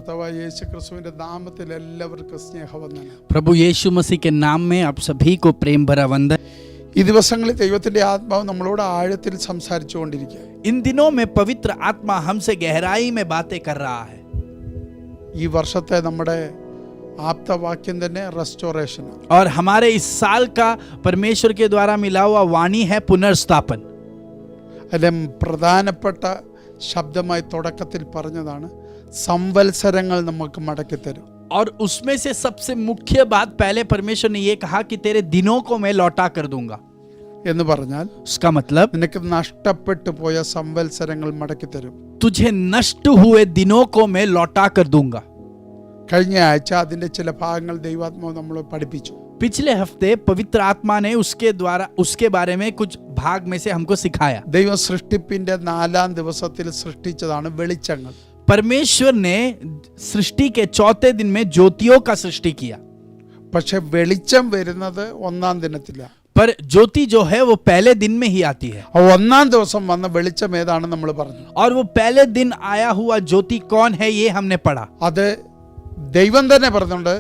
കർത്താവായ യേശു ക്രിസ്തുവിന്റെ നാമത്തിൽ എല്ലാവർക്കും സ്നേഹവന്ദനം. प्रभु यीशु मसीह के नाम में आप सभी को प्रेम भरा वंदन। ഈ ദിവസങ്ങളിൽ ദൈവത്തിന്റെ ആത്മാവ് നമ്മളോട് ആഴത്തിൽ സംസാരിച്ചുകൊണ്ടിരിക്കുക. इन दिनों में पवित्र आत्मा हमसे गहराई में बातें कर रहा है। ഈ വർഷത്തെ നമ്മുടെ ആപ്തവാക്യം തന്നെ റെസ്റ്റോറേഷൻ. और हमारे इस साल का परमेश्वर के द्वारा मिला हुआ वाणी है पुनर्स्थापन। അതിലെ പ്രധാനപ്പെട്ട ശബ്ദമായി തുടക്കത്തിൽ പറഞ്ഞതാണ് സംവത്സരങ്ങൾ നമുക്ക് മടക്കി തരും. और उसमें से सबसे मुख्य बात पहले परमेश्वर ने ये कहा कि तेरे दिनों को मैं लौटा कर दूंगा। എന്ന് പറഞ്ഞാൽ उसका मतलब നിനക്ക് നഷ്ടപ്പെട്ടു പോയ സംവത്സരങ്ങൾ മടക്കി തരും. तुझे नष्ट हुए दिनों को मैं लौटा कर दूंगा। കഴിഞ്ഞ ആഴ്ച അതിന്റെ ചില ഭാഗങ്ങൾ ദൈവാത്മാവ് നമ്മളെ പഠിപ്പിച്ചു. पिछले हफ्ते पवित्र आत्मा ने उसके बारे में कुछ भाग में से हमको सिखाया। ദൈവം സൃഷ്ടിപ്പിന്റെ 4-ാം ദിവസത്തിൽ സൃഷ്ടിച്ചതാണ് വെളിച്ചങ്ങൾ. परमेश्वर ने सृष्टि के चौथे दिन में ज्योतियों का सृष्टि किया। പക്ഷെ വെളിച്ചം വരുന്നത് 1-ാം ദിനത്തിലാണ്. पर ज्योति जो है वो पहले दिन में ही आती है। 1-ാം ദിവസം വന്ന വെളിച്ചം ഏതാണെന്ന് നമ്മൾ പറഞ്ഞു. और वो पहले दिन आया हुआ ज्योति कौन है ये हमने पढ़ा। അത് ദൈവം തന്നെ പറഞ്ഞുണ്ട്,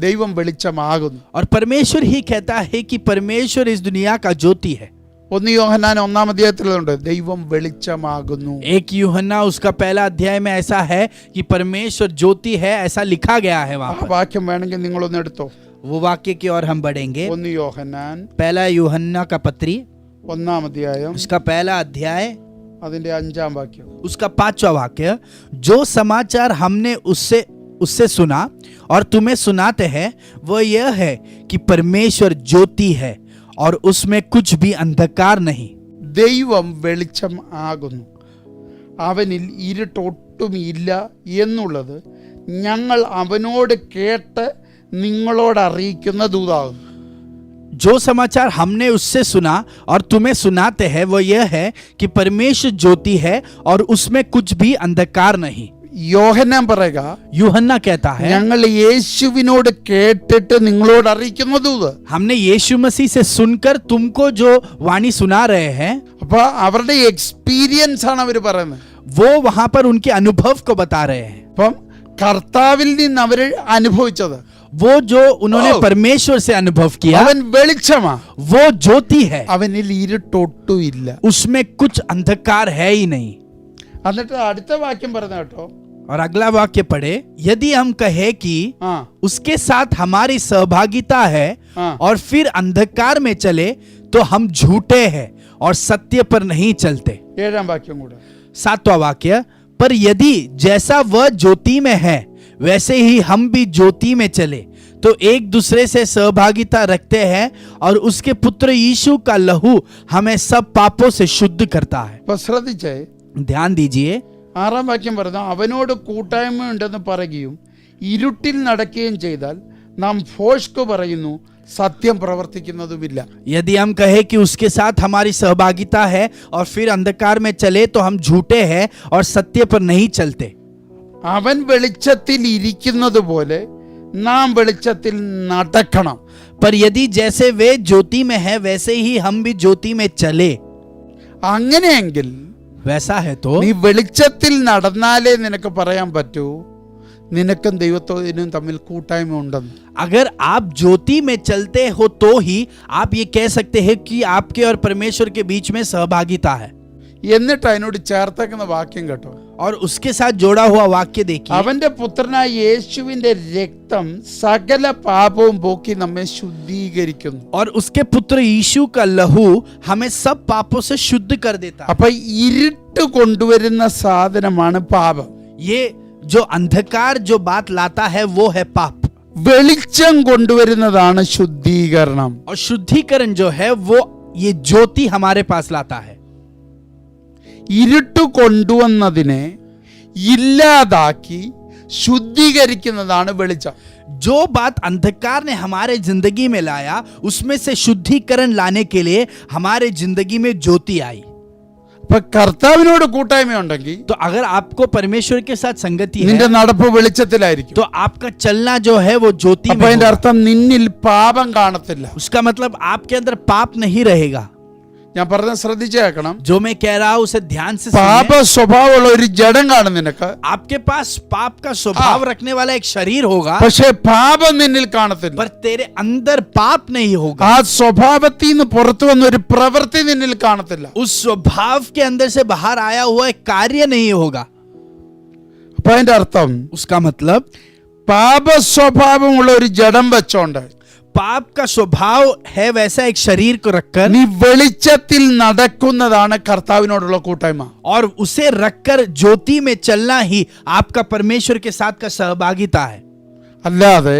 ദൈവം വെളിച്ചമാകുന്നു. और परमेश्वर ही कहता है कि परमेश्वर इस दुनिया का ज्योति है। 1 യോഹന്നാൻ 1-ാം അധ്യായത്തിലുണ്ട് ദൈവം വെളിച്ചമാകുന്നു. 1 यूहन्ना उसका पहला अध्याय में ऐसा है कि परमेश्वर ज्योति है, ऐसा लिखा गया है वहां पर। വാക്യം വേണമെങ്കിൽ നിങ്ങളൊന്ന് എടുത്തോ. वो वाक्य की ओर हम बढ़ेंगे। 1 യോഹന്നാൻ पहला यूहन्ना का पत्री 1-ാം അധ്യായം उसका पहला अध्याय അതിന്റെ 5-ാം വാക്യം. उसका 5वां वाक्य, जो समाचार हमने उससे सुना और तुम्हें सुनाते हैं वो यह है कि परमेश्वर ज्योति है और उसमें कुछ भी अंधकार नहीं। ദൈവം വെളിച്ചം ആകുന്നു, അവനിൽ ഇരുട്ടൊട്ടും ഇല്ല എന്നുള്ളത് ഞങ്ങൾ അവനോട് കേട്ട് നിങ്ങളോട് അറിയിക്കുന്ന ദൂതാകുന്നു. जो समाचार हमने उससे सुना और तुम्हें सुनाते हैं वो यह है कि परमेश्वर ज्योति है और उसमें कुछ भी अंधकार नहीं। യോഹന്നാൻ പറയുക, यूहन्ना कहता है ഞങ്ങൾ യേശുവിനോട് കേട്ടിട്ട് നിങ്ങളോട് അറിയിക്കുന്ന ദൂത്. हमने यीशु मसीह से सुनकर तुमको जो वाणी सुना रहे हैं। അപ്പൊ അവരുടെ എക്സ്പീരിയൻസ് ആണ് അവർ പറയുന്നത്. वो वहां पर उनके अनुभव को बता रहे हैं। അപ്പം കർത്താവിൽ നിന്ന് അവര് അനുഭവിച്ചത്, वो जो उन्होंने परमेश्वर से अनुभव किया അവൻ വെളിച്ചമാ, वो ज्योति है, അവനിൽ ഇരുട്ടൊട്ടും ഇല്ല. उसमें कुछ अंधकार है ही नहीं। എന്നിട്ട് അടുത്ത വാക്യം പറഞ്ഞ കേട്ടോ, और अगला वाक्य पढ़े, यदि हम कहे कि ആ उसके साथ हमारी सहभागिता है हाँ। और फिर अंधकार में चले तो हम झूठे हैं और सत्य पर नहीं चलते। 7-ാം വാക്യം കൂടെ. 7वां वाक्य, पर यदि जैसा वह ज्योति में है वैसे ही हम भी ज्योति में चले तो एक दूसरे से सहभागिता रखते हैं और उसके पुत्र यीशु का लहू हमें सब पापों से शुद्ध करता है। അപ്പൊ ശ്രദ്ധിച്ചേ, ध्यान दीजिए, 6-ാം വാക്യം പറഞ്ഞു, അവനോട് കൂട്ടായ്മ ഉണ്ടെന്ന് പറയുകയും ഇരുട്ടിൽ നടക്കുകയും ചെയ്താൽ നാം ഭോഷ്ക് പറയുന്നു, സത്യം പ്രവർത്തിക്കുന്നതുമില്ല. यदि हम कहे कि उसके साथ हमारी सहभागिता है और फिर अंधकार में चले तो हम झूठे हैं और सत्य पर नहीं चलते। അവൻ വെളിച്ചത്തിൽ ഇരിക്കുന്നത് പോലെ നാം വെളിച്ചത്തിൽ നടക്കണം. पर यदि जैसे वे ज्योति में है वैसे ही हम भी ज्योति में चले, അങ്ങനെയെങ്കിൽ वैसा है तो നീ വെളിച്ചത്തിൽ നടന്നാലേ നിനക്ക് പറയാൻ പറ്റൂ നിനക്കും ദൈവത്തിനും തമ്മിൽ കൂട്ടായ്മ ഉണ്ടെന്ന്. अगर आप ज्योति में चलते हो तो ही आप ये कह सकते हैं कि आपके और परमेश्वर के बीच में सहभागिता है। എന്നിട്ട് അതിനോട് ചേർത്തേക്കുന്ന വാക്യം കേട്ടോ, और उसके साथ जोड़ा हुआ वाक्य देखिए, അവന്റെ പുത്രനായ യേശുവിന്റെ രക്തം സകല പാപവും പോക്കി നമ്മെ ശുദ്ധീകരിക്കുന്നു. और उसके पुत्र यीशु का लहू हमें सब पापों से शुद्ध कर देता है। അപ്പൊ ഇരുട്ട് കൊണ്ടുവരുന്ന സാധനമാണ് പാപം. ये जो अंधकार जो बात लाता है वो है पाप, വെളിച്ചം കൊണ്ടുവരുന്നതാണ് ശുദ്ധീകരണം. और शुद्धिकरण जो है वो ये ज्योति हमारे पास लाता है। ഇരുട്ട് കൊണ്ടുവന്നതിനെ ഇല്ലാതാക്കി ശുദ്ധീകരിക്കുന്നതാണ് വെളിച്ചം. जो बात अंधकार ने हमारे जिंदगी में लाया उसमें से शुद्धिकरण लाने के लिए हमारे जिंदगी में ज्योति आई। അപ്പൊ കർത്താവിനോട് കൂട്ടായ്മ ഉണ്ടെങ്കിൽ तो अगर आपको परमेश्वर के साथ संगति നിന്റെ है നടപ്പ് വെളിച്ചത്തിലായിരിക്കും. तो आपका चलना जो है वो ज्योति അപ്പൊ में അതിന്റെ होगा। അർത്ഥം നിന്നിൽ പാപം കാണത്തില്ല. उसका मतलब आपके अंदर पाप नहीं रहेगा। ഞാൻ പറഞ്ഞ ശ്രദ്ധിച്ചേക്കണം. जो मैं कह रहा हूं उसे ध्यान से പാപ सुनिए। സ്വഭാവമുള്ള ഒരു ജഡം കാണും നിനക്ക്, आपके पास पाप का स्वभाव रखने वाला एक शरीर होगा, പക്ഷെ പാപം നിന്നിൽ കാണത്തില്ല. पर तेरे अंदर पाप नहीं होगा। ആ സ്വഭാവത്തിൽ നിന്ന് പുറത്തു വന്ന ഒരു പ്രവൃത്തി നിന്നിൽ കാണത്തില്ല. उस स्वभाव के अंदर से बाहर आया हुआ एक कार्य नहीं होगा। അപ്പൊ അതിന്റെ അർത്ഥം उसका मतलब പാപ സ്വഭാവമുള്ള ഒരു ജഡം വെച്ചോണ്ട് पाप का स्वभाव है वैसा एक शरीर को रखकर നീ വെളിച്ചത്തിൽ നടക്കുന്നതാണ് കർത്താവിനോടുള്ള കൂട്ടായ്മ. और उसे रखकर ज्योति में चलना ही आपका परमेश्वर के साथ का सहभागिता है। അല്ലാതെ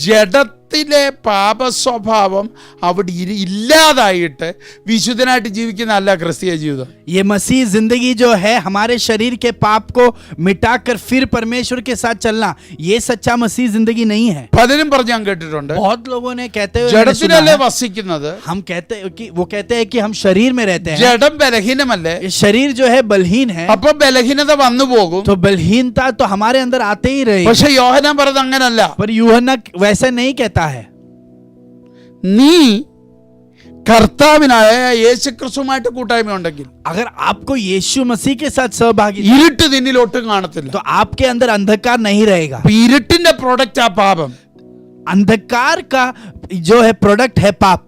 ജഡത്തിലെ പാപ സ്വഭാവം അവിടെ ഇല്ലാതായിട്ട് വിശുദ്ധനായിട്ട് ജീവിക്കുന്ന അല്ല ക്രിസ്തീയ ജീവിതം. ये मसीह जिंदगी जो है हमारे शरीर के पाप को मिटाकर फिर परमेश्वर के साथ चलना, ये सच्चा मसीह जिंदगी नहीं है। പലരും പറഞ്ഞ് ഞാൻ കേട്ടിട്ടുണ്ട്, बहुत लोगों ने कहते हुए मैंने सुना ജഡത്തിലല്ലേ है, വസിക്കുന്നത്, हम कहते हैं कि वो कहते हैं कि हम शरीर में रहते हैं, ജഡം ബലഹീനമല്ലേ, ये शरीर जो है बलहीन है, അപ്പൊ ബലഹീനത വന്നു പോകും. तो बलहीनता तो हमारे अंदर आते ही रहे। പക്ഷെ യോഹന്നാൻ പറഞ്ഞത് അങ്ങനല്ല. पर यूहन्ना वैसा नहीं कहता है। നീ കർത്താവിനായ യേശുക്രിസ്തുവുമായിട്ട് കൂട്ടായ്മ ഉണ്ടെങ്കിൽ अगर आपको यीशु मसीह के साथ सहभागी, ഇരുട്ട് നിന്നിലൊട്ടും കാണത്തില്ല. तो आपके अंदर अंधकार नहीं रहेगा। അപ്പൊ ഇരുട്ടിന്റെ പ്രോഡക്റ്റ് ആ പാപം. अंधकार का जो है प्रोडक्ट है पाप।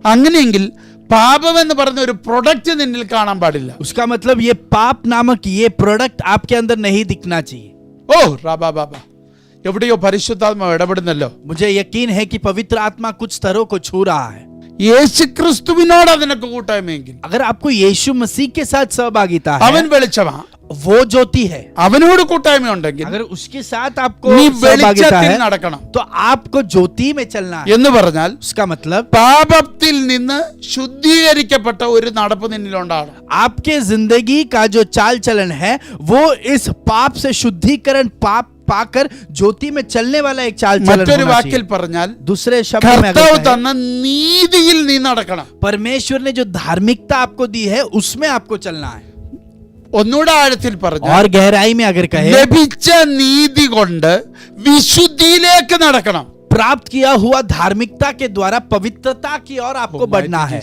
അങ്ങനെയെങ്കിൽ പാപം എന്ന് പറഞ്ഞ ഒരു പ്രൊഡക്റ്റ് നിന്നിൽ കാണാൻ പാടില്ല. उसका मतलब ये पाप नामक ये प्रोडक्ट आपके अंदर नहीं दिखना चाहिए। ഓ റാബാ ബാബാ, എവിടെയോ പരിശുദ്ധാത്മാവ് ഇടപെടുന്നല്ലോ. मुझे यकीन है कि पवित्र आत्मा कुछ स्तरों को छू रहा है। യേശുക്രിസ്തുവിനോട് അതിനൊക്കെ കൂട്ടായ്മയെങ്കിൽ अगर आपको यीशु मसीह के साथ सहभागिता അവൻ है, വെളിച്ചമാ, वो ज्योति है, അവനോട് കൂട്ടായ്മ ഉണ്ടെങ്കിൽ अगर उसके साथ आपको നീ सहभागिता വെളിച്ചത്തിൽ है, നടക്കണം. तो आपको ज्योति में चलना है। എന്ന് പറഞ്ഞാൽ उसका मतलब പാപത്തിൽ നിന്ന് ശുദ്ധീകരിക്കപ്പെട്ട ഒരു നടപ്പ് നിന്നിലുണ്ടാകണം. आपके जिंदगी का जो चाल चलन है वो इस पाप से शुद्धिकरण पाप पाकर ज्योति में चलने वाला एक चाल चलन മറ്റൊരു होना വാക്കിൽ चाहिए। പറഞ്ഞാൽ दूसरे शब्द में अगर കർത്താവ് कहें, തന്ന നീതിയിൽ നീ നടക്കണം. परमेश्वर ने जो धार्मिकता आपको दी है उसमें आपको चलना है। ഒന്നുകൂടെ ആഴത്തിൽ പറഞ്ഞാൽ और गहराई में अगर कहें, ലഭിച്ച നീതി കൊണ്ട് വിശുദ്ധിയിലേക്ക് നടക്കണം. प्राप्त किया हुआ धार्मिकता के द्वारा पवित्रता की ओर आपको बढ़ना है।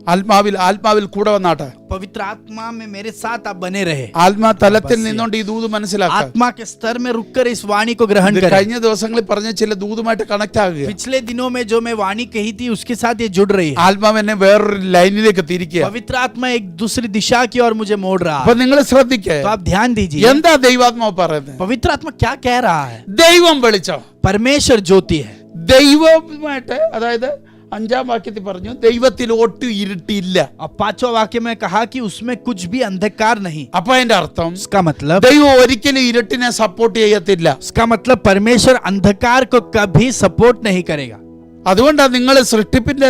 ആത്മാവിൽ കൂടെ വന്നാട്ടെ. पवित्र आत्मा में मेरे साथ आप बने रहे। ആത്മാ തലത്തിൽ നിന്നുകൊണ്ട് ഈ ദൂത് മനസ്സിലാക്കുക. आत्मा के स्तर में रुककर इस वाणी को ग्रहण करें। കഴിഞ്ഞ ദിവസങ്ങളിൽ പറഞ്ഞ ചില ദൂതുമായിട്ട് കണക്ട് ആകുക. पिछले दिनों में जो मैं वाणी कही थी उसके साथ ये जुड़ रही है। ആത്മാവ് എന്നെ വേറൊരു ലൈനിലേക്ക് തിരിക്കുക. पवित्र आत्मा एक दूसरी दिशा की ओर मुझे मोड़ रहा അപ്പൊ है। നിങ്ങൾ ശ്രദ്ധിക്കുക, तो आप ध्यान दीजिए, എന്താ ദൈവാത്മാവ് പറയുന്നത്? पवित्र आत्मा क्या कह रहा है। ദൈവം വെളിച്ചം, परमेश्वर ज्योति है। ദൈവമായിട്ട്, അതായത് 5-ാം വാക്യത്തിൽ പറഞ്ഞു ദൈവത്തിൽ ഒട്ടും ഇരുട്ടില്ല. और 5वां वाक्य में कहा कि उसमें कुछ भी अंधकार नहीं। അപ്പൊ അതിന്റെ അർത്ഥം उसका मतलब ദൈവം ഒരിക്കലും ഇരുട്ടിനെ സപ്പോർട്ട് ചെയ്യത്തില്ല. उसका मतलब परमेश्वर अंधकार को कभी सपोर्ट नहीं करेगा। അതുകൊണ്ടാണ് നിങ്ങൾ സൃഷ്ടിപ്പിന്റെ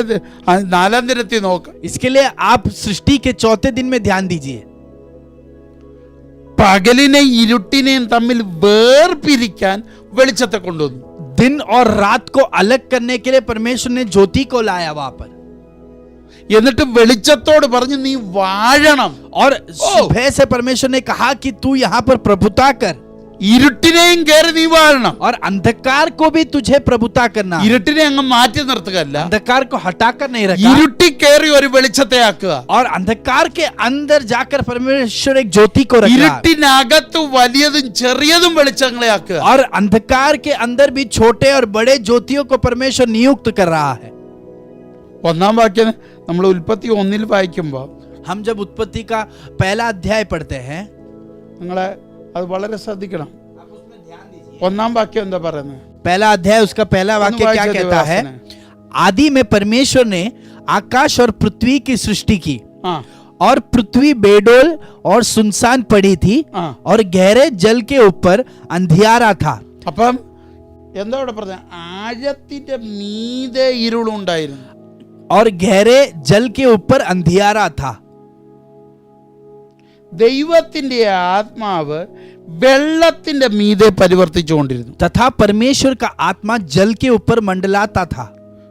4-ാം ദിനത്തിൽ നോക്ക്. इसके लिए आप सृष्टि के चौथे दिन में ध्यान दीजिए। പകലിനെയും ഇരുട്ടിനെയും തമ്മിൽ വേർപിരിക്കാൻ വെളിച്ചത്തെ കൊണ്ടുവന്നു. दिन और रात को अलग करने के लिए परमेश्वर ने ज्योति को लाया वहां पर, എന്നിട്ട് വെളിച്ചത്തോട് പറഞ്ഞു നീ വാഴണം. और सुबह से परमेश्वर ने कहा कि तू यहाँ पर प्रभुता कर, ഇരുട്ടിനെയും കയറി നീ വാഴണം. और अंधकार को भी तुझे प्रभुता करना। ഇരുട്ടിനെ അങ്ങ് മാറ്റി നിർത്തുകയല്ല, अंधकार को हटाकर नहीं रखा, ഇരുട്ടി കയറി ഒരു വെളിച്ചത്തെ ആക്കുക. और अंधकार के अंदर जाकर परमेश्वर एक ज्योति को रखा, ഇരുട്ടിനകത്ത് വലിയതും ചെറിയതും വെളിച്ചങ്ങളെ ആക്കുക. और अंधकार के अंदर भी छोटे और बड़े ज्योतियों को परमेश्वर नियुक्त कर रहा है। 1-ാം വാക്യം നമ്മൾ ഉൽപ്പത്തി 1-ൽ വായിക്കുമ്പോൾ हम जब उत्पत्ति का पहला अध्याय पढ़ते हैं, നിങ്ങളെ അത് വളരെ ശ്രദ്ധിക്കണം. 1-ാം വാക്യം എന്താ പറയുന്നത്? पहला अध्याय उसका पहला वाक्य क्या वाक्य कहता है। देवास आदि में परमेश्वर ने आकाश और पृथ्वी की सृष्टि की, ആ और पृथ्वी बेडोल और सुनसान पड़ी थी, ആ और गहरे जल के ऊपर अंधियारा था। അപ്പം എന്താ ഇവിടെ പറഞ്ഞ? ആഴത്തിന്റെ മീതെ ഇരുളുണ്ടായിരുന്നു. और गहरे जल के ऊपर अंधियारा था। ദൈവത്തിന്റെ ആത്മാവ് വെള്ളത്തിന്റെ മീതെ പരിവർത്തിച്ചുകൊണ്ടിരുന്നു. तथा परमेश्वर का आत्मा जल के ऊपर मंडलाता था।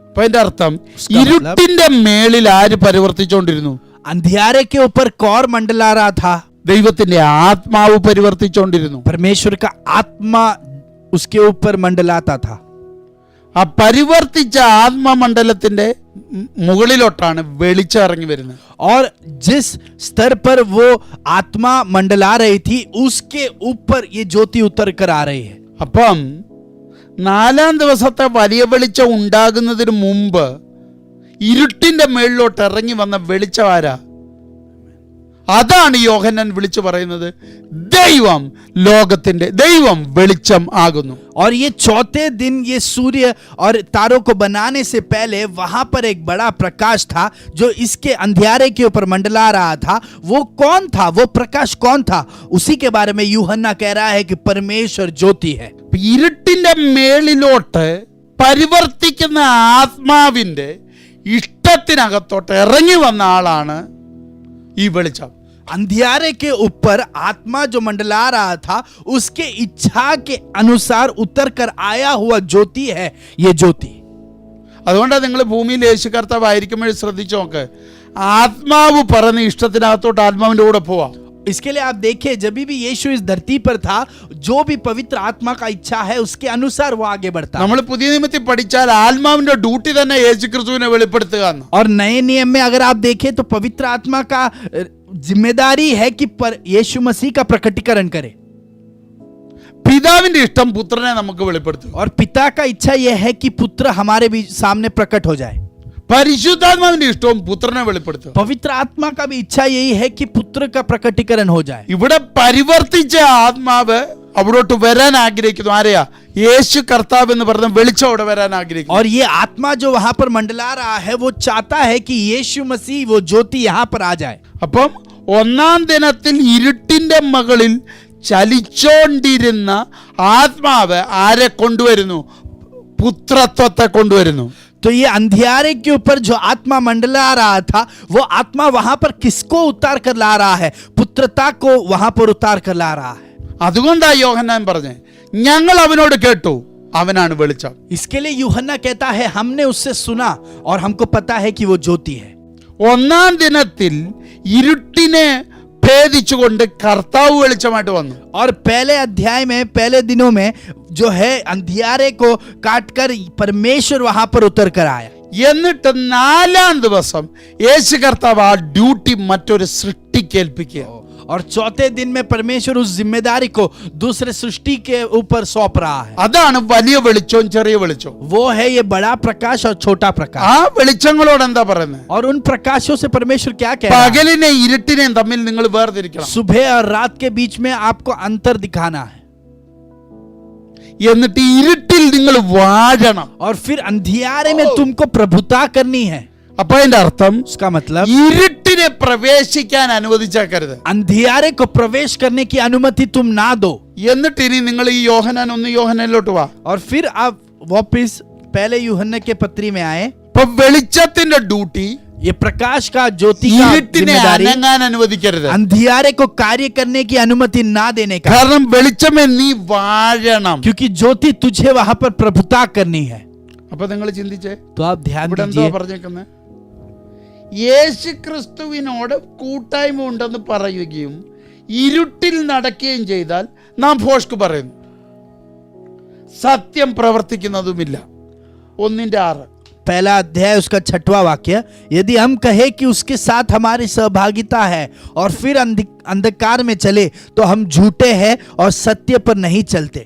അപ്പൊ അതിന്റെ അർത്ഥം ഇരുട്ടിന്റെ മേളിൽ ആര് പരിവർത്തിച്ചുകൊണ്ടിരുന്നു? अंधियारे के ऊपर कौर मंडला रहा था। ദൈവത്തിന്റെ ആത്മാവ് പരിവർത്തിച്ചുകൊണ്ടിരുന്നു. परमेश्वर का आत्मा उसके ऊपर मंडलाता था। ആ പരിവർത്തിച്ച ആത്മമണ്ഡലത്തിന്റെ മുകളിലോട്ടാണ് വെളിച്ചം ഇറങ്ങി വരുന്നത്. और जिस स्तर पर वो आत्मा मंडला रही थी उसके ऊपर ये ज्योति उतर कर आ रही है. അപ്പം 4-ാം ദിവസത്തെ വലിയ വെളിച്ചം ഉണ്ടാകുന്നതിന് മുമ്പ് ഇരുട്ടിന്റെ മേളിലോട്ട് ഇറങ്ങി വന്ന വെളിച്ചം ആരാ? അതാണ് യോഹന്നാൻ വിളിച്ചു പറയുന്നത് ദൈവം വെളിച്ചം ആകുന്നു. और ये चौथे दिन ये सूर्य और तारों को बनाने से पहले वहां पर एक बड़ा प्रकाश था जो इसके अंधियारे के ऊपर मंडला रहा था. वो कौन था? वो प्रकाश कौन था? उसी के बारे में यूहन्ना कह रहा है कि परमेश्वर ज्योति है. ഇരുട്ടിന്റെ മേളിലോട്ട് പരിവർത്തിക്കുന്ന ആത്മാവിന്റെ ഇഷ്ടത്തിനകത്തോട്ട് ഇറങ്ങി വന്ന ആളാണ് ഈ വെളിച്ചം. अंधियारे के ऊपर आत्मा जो मंडला रहा था उसके इच्छा के अनुसार उतर कर आया हुआ ज्योति है ये ज्योति. അതുകൊണ്ടാണ് നിങ്ങൾ ഭൂമിയിൽ യേശു കർത്താവ് ആയിരിക്കുമ്പോൾ ശ്രദ്ധിച്ചു നോക്ക്, ആത്മാവ് പറഞ്ഞ ഇഷ്ടത്തിനകത്തോട്ട് ആത്മാവിന്റെ കൂടെ പോവാം. इसके लिए आप देखिए जब भी यीशु इस धरती पर था जो भी पवित्र आत्मा का इच्छा है उसके अनुसार वो आगे बढ़ता. നമ്മൾ പുതിയ നിയമത്തിൽ പഠിച്ചാൽ ആത്മാവിന്റെ ഡ്യൂട്ടി തന്നെ യേശു ക്രിസ്തുവിനെ വെളിപ്പെടുത്തുക എന്ന്. और नए नियम में अगर आप देखें तो पवित्र आत्मा का जिम्मेदारी है कि यीशु मसीह का प्रकटीकरण करे. പിതാവിന്റെ ഇഷ്ടം പുത്രനെ നമുക്ക് വെളിപ്പെടുത്തും. और पिता का इच्छा यह है कि पुत्र हमारे भी सामने प्रकट हो जाए. പരിശുദ്ധാത്മാവിന്റെ ഇഷ്ടവും പുത്രനെ വെളിപ്പെടുത്തും. पवित्र आत्मा का भी इच्छा यही है कि पुत्र का प्रकटीकरण हो जाए. ഇവിടെ പരിവർത്തിച്ച ആത്മാവ് അവിടോട്ട് വരാൻ ആഗ്രഹിക്കുന്നു. ആരെയാ? യേശു കർത്താവ് എന്ന് പറഞ്ഞ വെളിച്ചം അവിടെ വരാൻ ആഗ്രഹിക്കുന്നു. और ये आत्मा जो वहां पर मंडला रहा है वो चाहता है कि यीशु मसीह वो ज्योति यहाँ पर आ जाए. അപ്പം 1-ാം ദിനത്തിൽ ഇരുട്ടിന്റെ മകളിൽ ചലിച്ചോണ്ടിരുന്ന ആത്മാവ് ആരെ കൊണ്ടുവരുന്നു? പുത്രത്വത്തെ കൊണ്ടുവരുന്നു. तो ये अंधियारे के ऊपर जो आत्मा मंडला रहा था वो आत्मा वहां पर किसको उतार कर ला रहा है? पुत्रता को वहां पर उतार कर ला रहा है. അതുകൊണ്ടാ യോഹന്നാൻ പറഞ്ഞേ ഞങ്ങൾ അവനോട് കേട്ടു, അവനാണ് വെളിച്ചം. इसके लिए यूहन्ना कहता है हमने उससे सुना और हमको पता है कि वो ज्योति है. 1-ാം ദിനത്തിൽ ഇരുട്ടിനെ ഭേദിച്ചുകൊണ്ട് കർത്താവ് വെളിച്ചമായിട്ട് വന്നു. और पहले अध्याय में पहले दिनों में जो है अंधियारे को काटकर परमेश्वर वहां पर उतर कर आया. എന്നിട്ട് 4-ാം ദിവസം യേശു കർത്താവ് ആ ഡ്യൂട്ടി മറ്റൊരു സൃഷ്ടിക്ക് ഏൽപ്പിക്കുക. और चौथे दिन में परमेश्वर उस जिम्मेदारी को दूसरे सृष्टि के ऊपर सौंप रहा है. അതാണ് വലിയ വെളിച്ചവും ചെറിയ വെളിച്ചവും. वो है ये बड़ा प्रकाश और छोटा प्रकाश. ആ വെളിച്ചങ്ങളോട് എന്താ പറയുന്നത്? और उन प्रकाशों से परमेश्वर क्या कह रहा है? പകലിനെ ഇരുട്ടിനെയും തമ്മിൽ നിങ്ങൾ വേർതിരിക്കണം. सुबह और रात के बीच में आपको अंतर दिखाना है. എന്നിട്ട് ഇരുട്ടിൽ നിങ്ങൾ വാഴണം. और फिर अंधियारे में तुमको प्रभुता करनी है. അപ്പൊ അതിന്റെ അർത്ഥം उसका मतलब ഇരുട്ടിനെ പ്രവേശിക്കാൻ അനുവദിച്ചേക്കരുത്. अंधियारे को प्रवेश करने की अनुमति तुम ना दो. എന്നിട്ട് ഇനി നിങ്ങൾ ഈ യോഹന്നാൻ 1 യോഹന്നാനിലോട്ട് വാ. और फिर आप वापस पहले यूहन्ना के पत्री में आए. ഇപ്പൊ വെളിച്ചത്തിന്റെ ഡ്യൂട്ടി ये प्रकाश का ज्योति का ഇരുട്ടിനെ जिम्मेदारी അനങ്ങാൻ അനുവദിക്കരുത്. अंधियारे को कार्य करने की अनुमति ना देने का. കാരണം വെളിച്ചമേ നീ വാഴണം. क्योंकि ज्योति तुझे वहां पर प्रभुता करनी है. അപ്പൊ നിങ്ങൾ ചിന്തിച്ചേ तो आप ध्यान ഇവിടെ എന്താ दीजिए പറഞ്ഞേക്കുന്നത്? യേശു ക്രിസ്തുവിനോട് കൂട്ടായ്മ ഉണ്ടെന്ന് പറയുകയും ഇരുട്ടിൽ നടക്കുകയും ചെയ്താൽ നാം ഭോഷ്ക് പറയുന്നു, സത്യം പ്രവർത്തിക്കുന്നതുമില്ല. 1:6. पहला अध्याय उसका 6वां वाक्य. यदि हम कहे कि उसके साथ हमारी सहभागिता है और फिर अंधकार में चले तो हम झूठे हैं और सत्य पर नहीं चलते.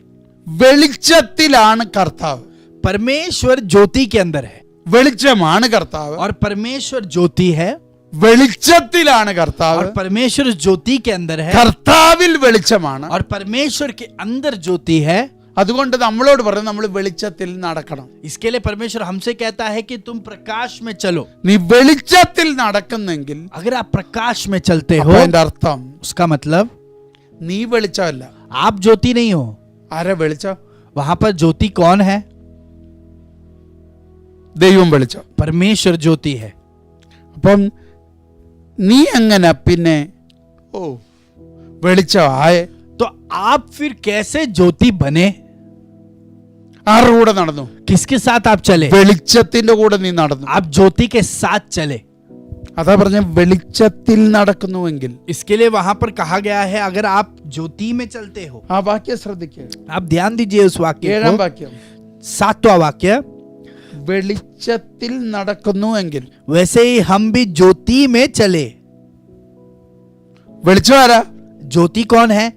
വെളിച്ചത്തിലാണ് കർത്താവ്. परमेश्वर ज्योति के अंदर है വെളിച്ചമാണ് കർത്താവ്. और परमेश्वर ज्योति है. വെളിച്ചത്തിലാണ് കർത്താവ്. और परमेश्वर ज्योति के अंदर है. കർത്താവിൽ വെളിച്ചമാണ്. और परमेश्वर के अंदर ज्योति है. അതുകൊണ്ട് നമ്മളോട് പറയുന്നത് നമ്മൾ വെളിച്ചത്തിൽ നടക്കണം. इसके लिए परमेश्वर हमसे कहता है कि तुम प्रकाश में चलो. നീ വെളിച്ചത്തിൽ നടക്കുന്നെങ്കിൽ अगर आप प्रकाश में चलते അപ്പൊ हो അതിന്റെ അർത്ഥം उसका मतलब നീ വെളിച്ചമല്ല. आप ज्योति नहीं हो. ആരാ വെളിച്ചം? वहां पर ज्योति कौन है? ദൈവം വെളിച്ചം. परमेश्वर ज्योति है. അപ്പം നീ എങ്ങനെ പിന്നെ വെളിച്ചമായേ? तो आप फिर कैसे ज्योति बने? ആരുടെ കൂടെ നടന്നു? किसके साथ आप चले? വെളിച്ചത്തിന്റെ കൂടെ നീ നടന്നു. आप ज्योति के साथ चले. അതാ പറഞ്ഞ വെളിച്ചത്തിൽ നടക്കുന്നുവെങ്കിൽ. इसके लिए वहां पर कहा गया है अगर आप ज्योति में चलते हो. ആ വാക്യം ശ്രദ്ധിക്കുക. आप ध्यान दीजिए उस वाक्य 7-ാം को. വാക്യം. 7वां वाक्य. വെളിച്ചത്തിൽ നടക്കുന്നു എങ്കിൽ, वैसे ही हम भी ज्योति में चले। വെളിച്ചം ആരാ? ज्योति कौन है?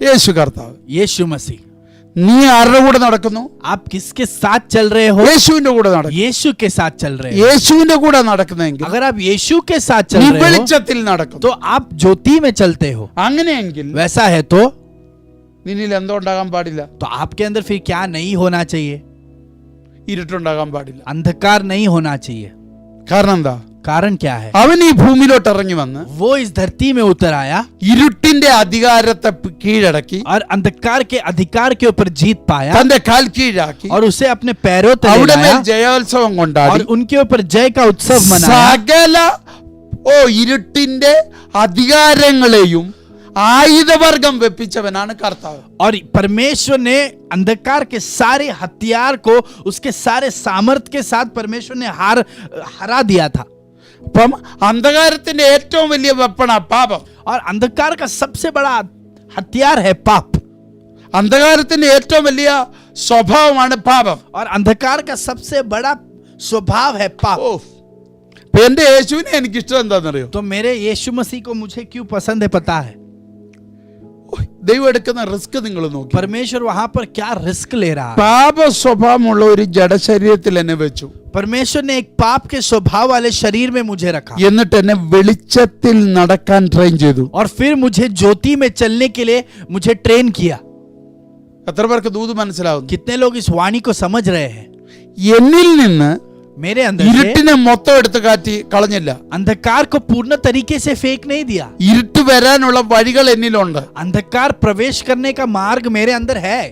യേശു കർത്താവ്. यीशु मसीह। നീ ആരുടെ കൂടെ നടക്കുന്നു? आप किसके साथ चल रहे हो? യേശുവിന്റെ കൂടെ നടക്കും. यीशु के साथ चल रहे हो। യേശുവിന്റെ കൂടെ നടക്കുന്നെങ്കിൽ अगर आप यीशु के साथ चल നീ रहे हो വെളിച്ചത്തിൽ നടക്കും. तो आप ज्योति में चलते हो। അങ്ങനെയെങ്കിൽ वैसा है तो നിന്നിൽ എന്തോ ഉണ്ടാകാൻ പാടില്ല? तो आपके अंदर फिर क्या नहीं होना चाहिए? ഇരുട്ടുണ്ടാകാൻ പാടില്ല. अंधकार नहीं होना चाहिए। കാരണം എന്താ? कारण क्या है? അവൻ ഈ ഭൂമിയിലോട്ട് ഇറങ്ങി വന്ന് वो इस धरती में उतर आया ഇരുട്ടിന്റെ അധികാരത്തെ കീഴടക്കി और अंधकार के अधिकार के ऊपर जीत पाया തന്റെ കാൽ കീഴാക്കി और उसे अपने पैरों तले അവിടെ മേൽ लाया ജയോത്സവം और കൊണ്ടാടി उनके ऊपर जय का उत्सव मनाया। സകല ഇരുട്ടിന്റെ അധികാരങ്ങളെയും ആയുധവർഗം വെപ്പിച്ചവനാണ് കർത്താവ്. और परमेश्वर ने अंधकार के सारे हथियार को उसके सारे सामर्थ के साथ परमेश्वर ने हरा दिया था। അപ്പം അന്ധകാരത്തിന്റെ ഏറ്റവും വലിയ വെപ്പണ പാപം. और अंधकार का सबसे बड़ा हथियार है पाप। അന്ധകാരത്തിന്റെ ഏറ്റവും വലിയ സ്വഭാവമാണ് പാപം. और अंधकार का सबसे बड़ा स्वभाव है पाप। ഇപ്പൊ എന്റെ യേശുവിനെ എനിക്കിഷ്ടം എന്താണെന്നറിയോ? तो मेरे यीशु मसीह को मुझे क्यों पसंद है पता है? ദൈവം എടുക്കുന്ന റിസ്ക് നിങ്ങൾ നോക്കി. परमेश्वर वहां पर क्या रिस्क ले रहा है? പാപ സ്വഭാവമുള്ള ഒരു ജഡശരീരത്തിൽ എന്നെ വെച്ചു. परमेश्वर ने एक पाप के स्वभाव वाले शरीर में मुझे रखा എന്നിട്ട് എന്നെ വെളിച്ചത്തിൽ നടക്കാൻ ട്രെയിൻ ചെയ്തു. और फिर मुझे ज्योति में चलने के लिए मुझे ट्रेन किया। എത്ര പേർക്ക് ദൂത് മനസ്സിലാവുന്നു? कितने लोग इस वाणी को समझ रहे हैं? എന്നിൽ നിന്ന് मेरे अंदर से ഇരുട്ടിനെ മൊത്തം എടുത്ത് കാറ്റി കളഞ്ഞില്ല. अंधकार को पूर्ण तरीके से फेंक नहीं दिया। ഇരുട്ട് വരാനുള്ള വഴികൾ എന്നിലുണ്ട്. अंधकार प्रवेश करने का मार्ग मेरे अंदर है।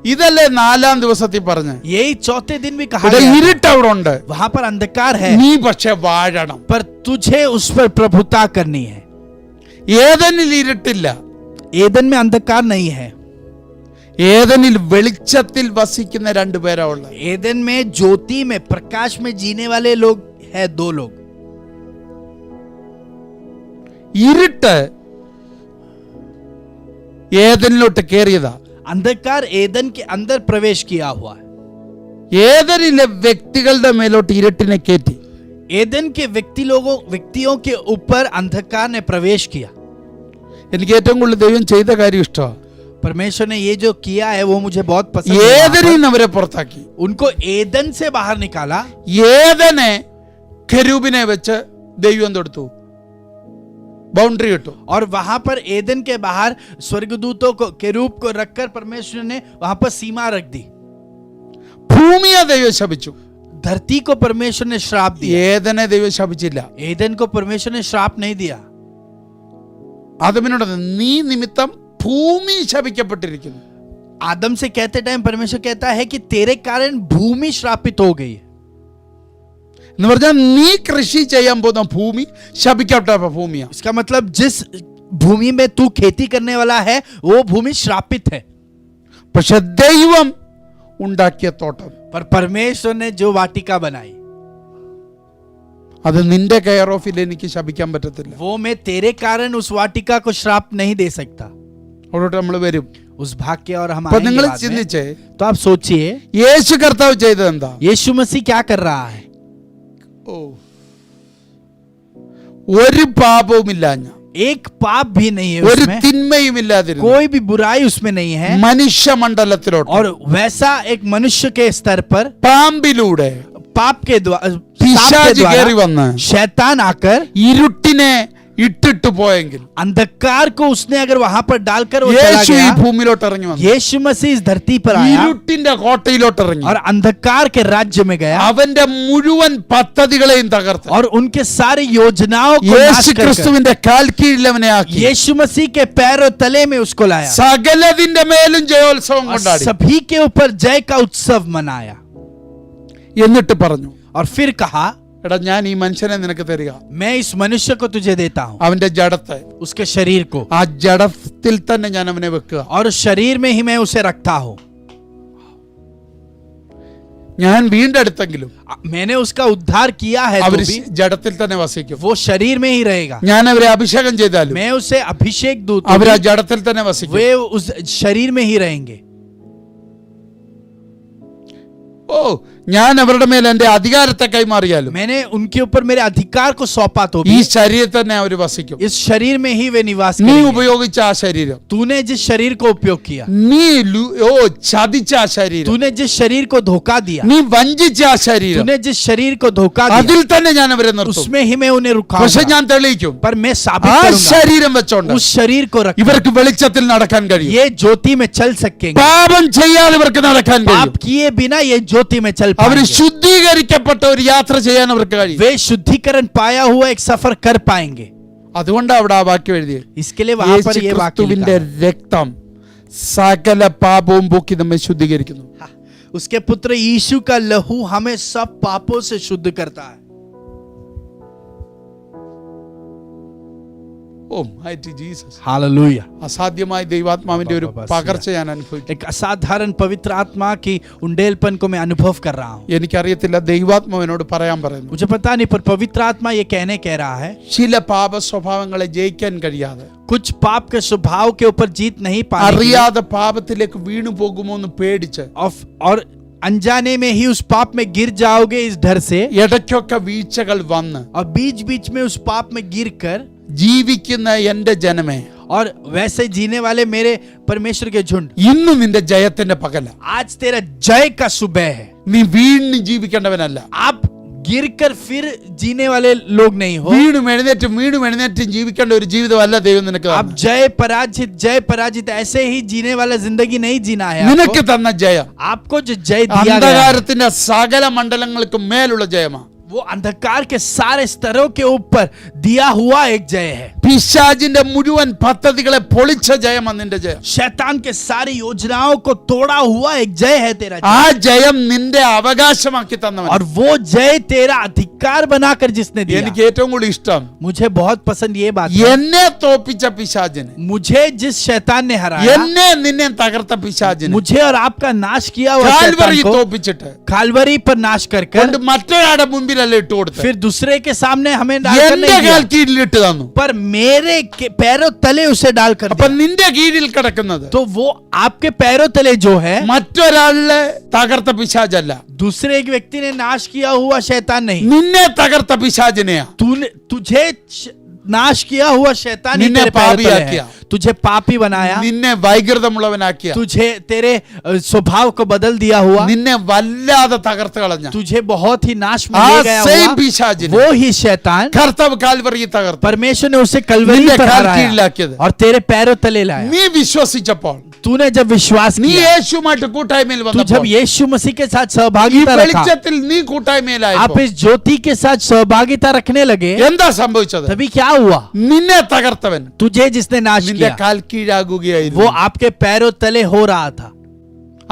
ഇതല്ലേ നാലാം ദിവസത്തിൽ പറഞ്ഞ यही चौथे दिन भी कहा ഇവിടെ गया था। ഇരുട്ട് അവിടെ ഉണ്ട്. वहां पर अंधकार है നീ പക്ഷെ വാഴണം. पर तुझे उस पर प्रभुता करनी है। ഏദനിൽ ഇരുട്ടില്ല. एदन में अंधकार नहीं है। ഏദനിൽ വെളിച്ചത്തിൽ വസിക്കുന്ന രണ്ടുപേരാ ഉള്ളത്. एदन में ज्योति में प्रकाश में जीने वाले लोग है दो लोग। ഇരുട്ട് ഏദനിലോട്ട് കേറിയതാ. अंधकार एदन के अंदर प्रवेश किया हुआ है। ഏദനിലെ വ്യക്തികളുടെ മേലോട്ട് ഇരുട്ടിനെ കയറ്റി. एदन के व्यक्तियों के ऊपर अंधकार ने प्रवेश किया। എനിക്ക് ഏറ്റവും കൂടുതൽ ദൈവം ചെയ്ത കാര്യം ഇഷ്ടമാണ്. परमेश्वर ने ये जो किया है वो मुझे बहुत पसंद है। ഏദനിൽ നിന്ന് അവരെ പുറത്താക്കി. उनको एदन से बाहर निकाला। ഏദനെ കെരൂബിനെ വെച്ച് ദൈവം തൊടുത്തു, बाउंड्री इटो। और वहां पर एदन के बाहर स्वर्गदूतों को केरूब को रखकर परमेश्वर ने वहां पर सीमा रख दी। ഭൂമിയെ ദൈവം ശപിച്ചു, धरती को परमेश्वर ने श्राप दिया। ഏദനെ ദൈവം ശപിച്ചില്ല. एदन को परमेश्वर ने श्राप नहीं दिया। ആദമിനോട് നീ നിമിത്തം ഭൂമി ശപിക്കപ്പെട്ടിരിക്കുന്നു. आदम से कहते टाइम परमेश्वर कहता है कि तेरे कारण भूमि श्रापित हो गई। എന്ന് പറഞ്ഞാൽ നീ കൃഷി ചെയ്യാൻ പോകുന്ന ഭൂമി ശപിക്കപ്പെട്ട ഭൂമിയാണ്. इसका मतलब जिस भूमि में तू खेती करने वाला है वो भूमि श्रापित है। പക്ഷെ ദൈവം ഉണ്ടാക്കിയ തോട്ടം, पर परमेश्वर ने जो वाटिका बनाई അത് നിന്റെ കെയർ ഓഫിൽ എനിക്ക് ശപിക്കാൻ പറ്റത്തില്ല. वो मैं तेरे कारण उस वाटिका को श्राप नहीं दे सकता। അവിടോട്ട് നമ്മൾ വരും. उस भाग के और हम അപ്പൊ आएंगे നിങ്ങൾ बाद में। ചിന്തിച്ചേ, तो आप सोचिए യേശു കർത്താവ് ചെയ്തത് എന്താ? यीशु मसीह क्या कर रहा है? ഒരു പാപവുമില്ലാഞ്ഞ, एक पाप भी नहीं है ഒരു उसमें, തിന്മയും ഇല്ലാതിരുന്ന कोई भी बुराई उसमें नहीं है। മനുഷ്യ മണ്ഡലത്തിലോട്ട് और वैसा एक मनुष्य के स्तर पर പാമ്പിലൂടെ पाप के द्वारा പിശാച് കയറി വന്ന് शैतान आकर ഇരുട്ടിനെ ഇട്ടിട്ട് പോയെങ്കിൽ अंधकार को उसने अगर वहां पर डालकर वो चला യേശു ഈ गया, ഭൂമിയിലോട്ട് ഇറങ്ങി വന്നു, यीशु मसीह इस धरती पर आया ഇരുട്ടിന്റെ കോട്ടയിലോട്ട് ഇറങ്ങി, और अंधकार के राज्य में गया അവന്റെ മുഴുവൻ പദ്ധതികളെയും തകർത്ത് और उनके सारे योजनाओं को യേശു नाश कर ക്രിസ്തുവിന്റെ കാൽ കീഴിലവനെ ആക്കി यीशु मसीह के पैरों तले में उसको लाया। സകലതിന്റെ മേലും ജയോത്സവം और കൊണ്ടാടി. सभी के ऊपर जय का उत्सव मनाया। എന്നിട്ട് പറഞ്ഞു, और फिर कहा എടാ ഞാൻ ഈ മനുഷ്യനെ നിനക്ക് തരിക, मैं इस मनुष्य को तुझे देता हूं, അവന്റെ ജഡത്തെ, उसके शरीर को, ആ ജഡത്തിൽ തന്നെ ഞാൻ അവനെ വെക്കുക. और उस शरीर में ही मैं उसे रखता हूं। ഞാൻ വീണ്ടെടുത്തെങ്കിലും मैंने उसका उद्धार किया है तो അവർ भी ജഡത്തിൽ തന്നെ വസിക്കും. वो शरीर में ही रहेगा। ഞാൻ അവരെ അഭിഷേകം ചെയ്താലും मैं उसे अभिषेक दूं तो അവർ ആ भी ജഡത്തിൽ തന്നെ വസിക്കും. वे उस शरीर में ही रहेंगे। ഓ ഞാൻ അവരുടെ മേൽ എന്റെ അധികാരത്തെ കൈമാറിയാലും मैंने उनके ऊपर मेरे अधिकार को सौंपा तो ഈ भी ശരീരത്തിൽ തന്നെ അവർ വസിക്കും. इस शरीर में ही वे निवास നീ करेंगे. ഉപയോഗിച്ച ആ ശരീരം, तूने जिस शरीर को उपयोग किया, നീ ചതിച്ച ആ ശരീരം, तूने जिस शरीर को धोखा दिया, നീ വഞ്ചിച്ച ആ ശരീരം, तूने जिस शरीर को धोखा അതിൽ दिया, തന്നെ ഞാൻ അവരെ നിർത്തും. उसमें ही मैं उन्हें പക്ഷെ रुकाऊंगा. ഞാൻ തെളിയിക്കും, पर मैं ആ साबित करूंगा ശരീരം വെച്ചോണ്ട് उस शरीर को रख ഇവർക്ക് വെളിച്ചത്തിൽ നടക്കാൻ കഴിയും. ये ज्योति में चल सकेंगे. പാപം ചെയ്യാതെ ഇവർക്ക് നടക്കാൻ കഴിയും. पाप किए बिना ये ज्योति में चल അവർ पाएंगे. ശുദ്ധീകരിക്കപ്പെട്ട ഒരു യാത്ര ചെയ്യാൻ അവർക്ക് കഴിയും. वे शुद्धिकरण पाया हुआ एक सफर कर पाएंगे. അതുകൊണ്ടാണ് അവിടെ ആ വാക്യം എഴുതിയത്. इसके लिए वहां पर ये वाक्य लिखा യേശുക്രിസ്തുവിന്റെ है. രക്തം സകല പാപവും പോക്കി നമ്മെ ശുദ്ധീകരിക്കുന്നു. हाँ, उसके पुत्र यीशु का लहू हमें सब पापों से शुद्ध करता है. ഓ മൈറ്റി ജീസസ്. हालेलुया. അസാധ്യമായ ദൈവാത്മാവിന്റെ ഒരു പകർച്ച ഞാൻ അനുഭവിച്ചു. एक असाधारण पवित्र आत्मा की उंडेलपन को मैं अनुभव कर रहा हूँ. എനിക്കറിയത്തില്ല, ദൈവാത്മാവിനോട് പറയാൻ പറയുന്നു. मुझे पता नहीं, पर पवित्र आत्मा ये कहने कह रहा है ചില പാപ സ്വഭാവങ്ങളെ ജയിക്കാൻ കഴിയാതെ, कुछ पाप के स्वभाव के ऊपर जीत नहीं पाने के लिए അറിയാതെ പാപത്തിലേക്ക് വീണു പോകുമോ എന്ന് പേടിച്ച്, और अनजाने में ही उस पाप में गिर जाओगे इस डर से, ഇടയ്ക്കൊക്കെ വീഴ്ചകൾ വന്ന് और बीच बीच में उस पाप में गिर कर ജീവിക്കുന്ന എന്റെ ജനമേ, और वैसे जीने वाले मेरे परमेश्वर के झुंड, ഇന്ന് നിന്റെ ജയത്തിന്റെ പകല. आज तेरा जय का सुबह है. നീ വീണ് ജീവിക്കേണ്ടവനല്ല. आप गिरकर फिर जीने वाले लोग नहीं हो. വീണും എഴുന്നേറ്റും ജീവിക്കേണ്ട ഒരു ജീവിതമല്ല ദൈവം നിനക്ക് आप जय पराजित ऐसे ही जीने वाला जिंदगी नहीं जीना है. നിനക്ക് തന്ന ജയം आपको जो जय दिया गया है, അന്ധകാരത്തിന്റെ സകല മണ്ഡലങ്ങൾക്കും മേലുള്ള ജയമാണ്. वो अंधकार के सारे स्तरों के ऊपर दिया हुआ एक जय है. പിശാചിന്റെ മുഴുവൻ പദ്ധതികളെ പൊളിച്ച ജയമാണ് നിന്റെ ജയം. शैतान के सारी योजनाओं को तोड़ा हुआ एक जय है तेरा ആ जय. ജയം നിന്റെ അവകാശമാക്കി തന്നവൻ. और वो जय तेरा अधिकार बनाकर जिसने दिया. എനിക്ക് ഏറ്റവും കൂടുതൽ ഇഷ്ടം, मुझे बहुत पसंद ये बात है. എന്നെ തോപ്പിച്ച പിശാചിന്, मुझे जिस शैतान ने हराया, എന്നെ നിന്നെ തകർത്ത പിശാചിന് मुझे और आपका नाश किया हुआ शैतान കാൽവറി को തോപ്പിച്ചിട്ട് कालवरी पर नाश कर കൊണ്ട് മറ്റൊരാളുടെ മുമ്പിലല്ല ഇട്ട് കൊടുത്തത്. फिर दूसरे के सामने हमें डालकर എന്റെ नहीं കാൽ दिया, കീഴിൽ ഇട്ട് തന്നു. पर मेरे पैरों तले उसे डालकर അപ്പൊ दिया. നിന്റെ കീഴിൽ കിടക്കുന്നത് तो वो आपके पैरों तले जो है മറ്റൊരാളിലെ തകർത്ത പിശാചല്ല, दूसरे एक व्यक्ति ने नाश किया हुआ शैतान नहीं, നിന്നെ തകർത്ത പിശാചിനെയാ. तुझे नाश किया हुआ शैतान ही निन्ने तेरे पैरों पापी तले किया। है. तुझे पापी बनाया, നിന്നെ വൈകൃതമുള്ളവനാക്കിയ, तुझे तेरे स्वभाव को बदल दिया हुआ, നിന്നെ വല്ലാതെ തകർത്ത് കളഞ്ഞ तुझे बहुत ही नाश में ആ ले गया സെയിം हुआ പിശാചിനെ वो ही शैतान കർത്താവ് കാൽവറിയിൽ തകർത്തു. परमेश्वर ने उसे कलवरी निन्ने पर काल हराया कीഴിലാക്കിയത്. और तेरे पैरों तले लाया. നീ വിശ്വസിച്ചപ്പോൾ, तूने जब विश्वास നീ किया, യേശുമായിട്ട് കൂട്ടായ്മയിൽ तू വന്നപ്പോൾ, जब यीशु मसीह के साथ ഈ सहभागिता रखा, വെളിച്ചത്തിൽ നീ आप കൂട്ടായ്മയിലായപ്പോൾ इस ज्योति के साथ सहभागिता रखने लगे, എന്താ സംഭവിച്ചത്? तभी क्या हुआ? നിന്നെ തകർത്തവൻ तुझे जिसने नाश നിന്റെ किया കാൽ കീഴാകുകയായിരുന്നു. वो आपके पैरों तले हो रहा था.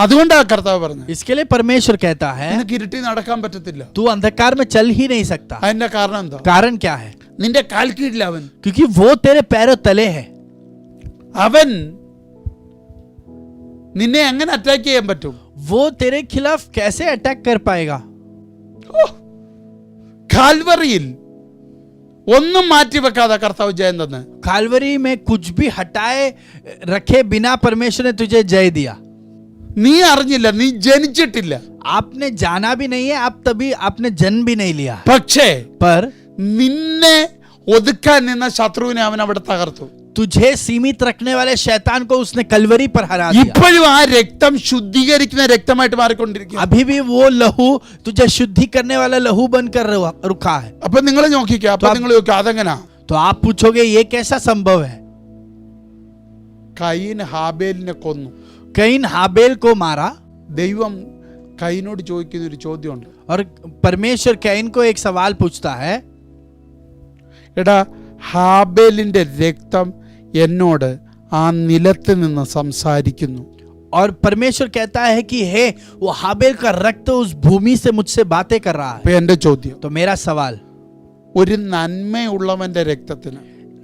അതുകൊണ്ടാണ് കർത്താവ് പറഞ്ഞത്, इसके लिए परमेश्वर कहता है നിനക്ക് ഇരുട്ടി നടക്കാൻ പറ്റത്തില്ല. तू अंधकार में चल ही नहीं सकता. അതിന്റെ കാരണം എന്താ? कारण क्या है? നിന്റെ കാൽ കീഴിലവൻ. क्योंकि वो तेरे पैरों तले है. അവൻ നിന്നെ എങ്ങനെ അറ്റാക്ക് ചെയ്യാൻ പറ്റും? वो तेरे खिलाफ कैसे अटैक कर पाएगा? കാൽവറിയിൽ ഒന്നും മാറ്റിവെക്കാതെ കർത്താവ് ജയം തന്നെ. कालवरी में कुछ भी हटाए रखे बिना परमेश्वर ने तुझे जय दिया. നീ അറിഞ്ഞില്ല, നീ ജനിച്ചിട്ടില്ല, आपने जाना भी नहीं है, आप तभी आपने जन्म भी नहीं लिया, പക്ഷേ पर നിന്നെ ഒതുക്കാൻ നിന്ന ശത്രുവിനെ അവൻ അവിടെ തകർത്തു. तुझे सीमित रखने वाले शैतान को उसने कलवरी पर हरा दिया. ഇപ്പോഴും ആ രക്തം ശുദ്ധീകരിക്കുന്ന രക്തമായിട്ട് മാറിക്കൊണ്ടിരിക്കുക. अभी भी वो लहू तुझे शुद्धि करने वाला लहू बनकर रुका है. അപ്പൊ നിങ്ങൾ നോക്കിക്കുക, അപ്പൊ നിങ്ങൾ നോക്കുക അതെങ്ങനാ? तो आप पूछोगे ये कैसा संभव है? കയീൻ ഹാബേലിനെ കൊന്നു. कैन हाबेल को मारा ദൈവം കയീനോട് ചോദിക്കുന്ന ഒരു ചോദ്യമുണ്ട്. और परमेश्वर कैन को एक सवाल पूछता है, എടാ, ഹാബേലിന്റെ രക്തം എന്നോട് ആ നിലത്ത് നിന്ന് സംസാരിക്കുന്നു. और परमेश्वर कहता है कि हे वो हाबेल का रक्त उस भूमि से मुझसे बातें कर रहा അപ്പൊ है. എന്റെ ചോദ്യം, तो मेरा सवाल, ഒരു നന്മയുള്ളവന്റെ രക്തത്തിന്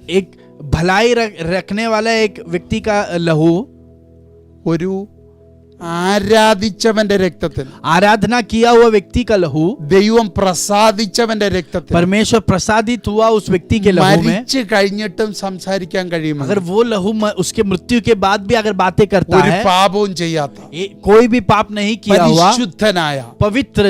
एक भलाई रखने वाला एक व्यक्ति का लहू ഒരു ആരാധിച്ചവന്റെ രക്തത്തിന്, आराधना किया हुआ व्यक्ति का लहू, ദൈവം പ്രസാദിച്ചവന്റെ രക്തത്തിന് परमेश्वर प्रसादित हुआ उस व्यक्ति के लहू में, മരിച്ചു കഴിഞ്ഞിട്ടും സംസാരിക്കാൻ കഴിയുമോ? अगर वो लहू उसके मृत्यु के बाद भी अगर बातें करता ഒരു है, പാപവും ചെയ്യാത്ത कोई भी पाप नहीं किया हुआ, പരിശുദ്ധനായ पवित्र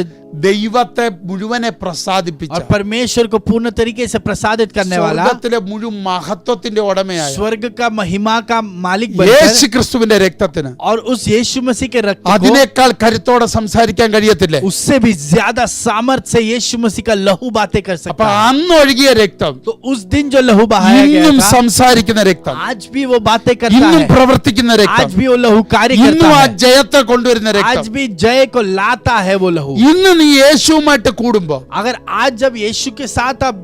ദൈവത്തെ മുഴുവനെ പ്രസാദിപ്പിച്ച, और परमेश्वर को पूर्ण तरीके से प्रसादित करने वाला, സ്വർഗ്ഗത്തിലെ മുഴുവൻ മഹത്വത്തിന്റെ ഉടമയായ स्वर्ग का महिमा का मालिक बनकर, യേശു ക്രിസ്തുവിന്റെ രക്തത്തിന് और उस यीशु मसीह के रक्त को, അതിനേക്കാൾ കരുത്തോടെ സംസാരിക്കാൻ കഴിയത്തില്ലേ? उससे भी ज्यादा सामर्थ्य से यीशु मसीह का लहू बातें कर അപ്പൊ सकता है। അന്ന് ഒഴുകിയ രക്തം तो उस दिन जो लहू बहाया गया ഇന്നും था, സംസാരിക്കുന്ന രക്തം, आज भी वो बातें करता ഇന്നും है, പ്രവർത്തിക്കുന്ന രക്തം, आज भी वो लहू कार्य ഇന്നും करता ആ है, ജയത്തെ കൊണ്ടുവരുന്ന आज രക്തം. भी जय को लाता है वो लहू। ഇന്ന് നീ യേശുവുമായിട്ട് കൂടുമ്പോ, अगर आज जब यीशु के साथ आप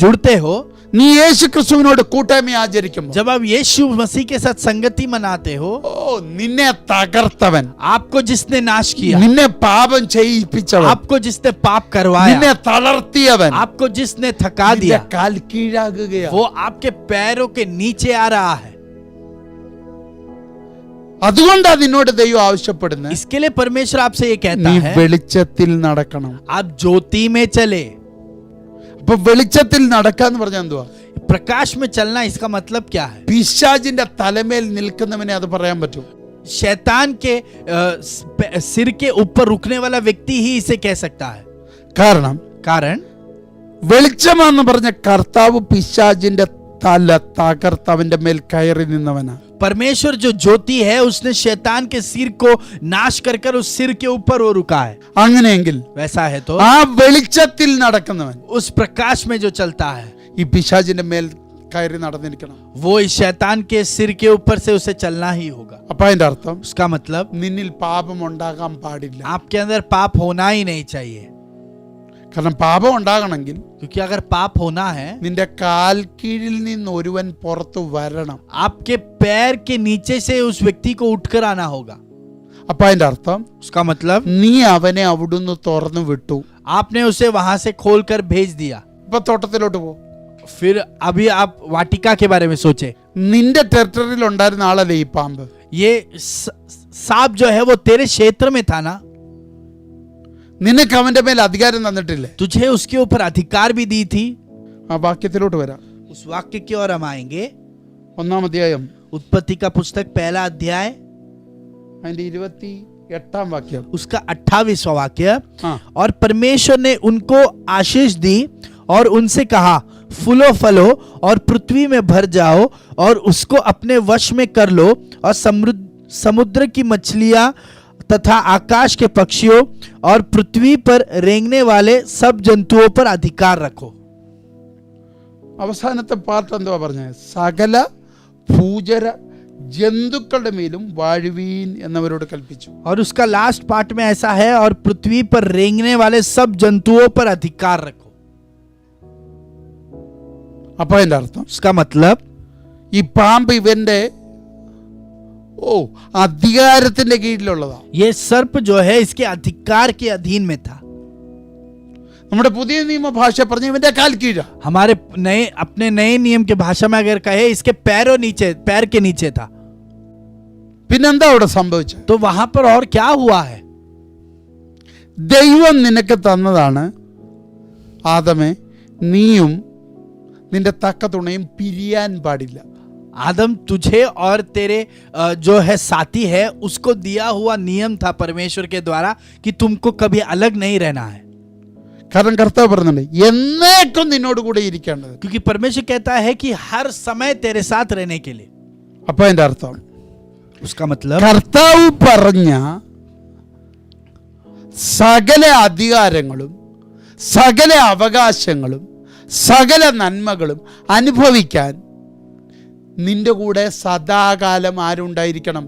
जुड़ते हो, നീ യേശു ക്രിസ്തുവിനോട് കൂട്ടായ്മ ആചരിക്കുമ്പോ, जब आप यीशु मसीह के साथ संगति मनाते हो, ഓ നിന്നെ തകർത്തവൻ, आपको जिसने नाश किया, നിന്നെ പാപം ചെയ്യിപ്പിച്ചവൻ, आपको जिसने पाप करवाया, നിന്നെ തളർത്തിയവൻ आपको जिसने थका നിന്റെ दिया, കാൽ കീഴാകുകയാ. वो आपके पैरों के नीचे आ रहा है। അതുകൊണ്ടാ നിന്നോട് ദൈവം ആവശ്യപ്പെടുന്നത്, इसके लिए परमेश्वर आपसे ये कहता നീ है, വെളിച്ചത്തിൽ നടക്കണം. आप ज्योति में चले। അപ്പൊ വെളിച്ചത്തിൽ നടക്കാന്ന് പറഞ്ഞാൽ എന്തുവാ? प्रकाश में चलना, इसका मतलब क्या है? പിശാചിന്റെ തലമേൽ നിൽക്കുന്നവനെ അത് പറയാൻ പറ്റും. शैतान के सिर के ऊपर रुकने वाला व्यक्ति ही इसे कह सकता है। കാരണം വെളിച്ചമാന്ന് പറഞ്ഞ കർത്താവ് പിശാചിന്റെ തല തകർത്തവന്റെ മേൽ കയറി നിന്നവനാ. परमेश्वर जो ज्योति है, उसने शैतान के सिर को नाश कर कर उस सिर के ऊपर वो रुका है। അങ്ങനെയെങ്കിൽ वैसा है तो ആ വെളിച്ചത്തിൽ നടക്കുന്നവൻ उस प्रकाश में जो चलता है, ഈ പിശാചിന്റെ മേൽ കയറി നടന്നിരിക്കണം. वो इस शैतान के सिर के ऊपर से उसे चलना ही होगा। അപ്പൊ അതിന്റെ അർത്ഥം उसका मतलब നിന്നിൽ പാപം ഉണ്ടാകാൻ പാടില്ല. आपके अंदर पाप होना ही नहीं चाहिए, കാരണം പാപം ഉണ്ടാകണമെങ്കിൽ क्योंकि अगर पाप होना है, നിന്റെ കാൽ കീഴിൽ നിന്ന് ഒരുവൻ പുറത്തു വരണം. आपके पैर के नीचे से उस व्यक्ति को उठकर आना होगा। അപ്പൊ അതിന്റെ അർത്ഥം उसका मतलब നീ അവനെ അവിടുന്ന് തുറന്നു വിട്ടു. आपने उसे वहां से खोलकर भेज दिया। ഇപ്പൊ തോട്ടത്തിലോട്ട് പോ. फिर अभी आप वाटिका के बारे में सोचे, നിന്റെ ടെറിട്ടറിയിൽ ഉണ്ടായിരുന്ന ആളല്ലേ ഈ പാമ്പ്? ये सांप जो है वो तेरे क्षेत्र में था ना, നിനക്ക് അവന്റെ മേൽ അധികാരം തന്നിട്ടില്ലേ? तुझे उसके ऊपर अधिकार भी दी थी। ആ വാക്യത്തിലോട്ട് വരാം. उस वाक्य की ओर हम आएंगे। 1-ാം അധ്യായം उत्पत्ति का पुस्तक 1 अध्याय, അതിന്റെ 28-ാം വാക്യം. उसका 28वां वाक्य। हाँ। और परमेश्वर ने उनको आशीष दी और उनसे कहा, फूलो फलो और पृथ्वी में भर जाओ और उसको अपने वश में कर लो और समुद्र की मछलियां तथा आकाश के पक्षियों और पृथ्वी पर रेंगने वाले सब जंतुओं पर अधिकार रखो। അവസാനത്തെ പാർട്ട് എന്തുവാ പറഞ്ഞത്? സകല ഭൂചര ജന്തുക്കളുടെ മേലും വാഴുവീൻ എന്നവരോട് കൽപ്പിച്ചു. और उसका लास्ट पार्ट में ऐसा है, और पृथ्वी पर रेंगने वाले सब जंतुओं पर अधिकार रखो। അപ്പൊ അതിന്റെ അർത്ഥം उसका मतलब ഈ പാമ്പ് ഇവന്റെ അധികാരത്തിന്റെ കീഴിലുള്ളതാ. ये सर्प जो है इसके अधिकार के अधीन में था। നമ്മുടെ പുതിയ നിയമ ഭാഷ പറഞ്ഞ ഇവന്റെ കാൽ കീഴാ. हमारे अपने नए नियम के भाषा में अगर कहे, इसके पैर के नीचे था। പിന്നെന്താ അവിടെ സംഭവിച്ചത്? तो वहां पर और क्या हुआ है? ദൈവം നിനക്ക് തന്നതാണ് ആദമേ, നീയും നിന്റെ തക്ക തുണയും പിരിയാൻ പാടില്ല. आदम, तुझे और तेरे जो है साथी है, उसको दिया हुआ नियम था परमेश्वर के द्वारा कि तुमको कभी अलग नहीं रहना है। കാരണം കർത്താവ് പറഞ്ഞിട്ടുണ്ട് എന്നേക്കും നിന്നോട് കൂടെ ഇരിക്കേണ്ടത്. क्योंकि परमेश्वर कहता है कि हर समय तेरे साथ रहने के लिए। അപ്പൊ അതിന്റെ അർത്ഥം उसका मतलब കർത്താവ് പറഞ്ഞ സകല അധികാരങ്ങളും സകല അവകാശങ്ങളും സകല നന്മകളും അനുഭവിക്കാൻ നിന്റെ കൂടെ സദാകാലം ആരുണ്ടായിരിക്കണം?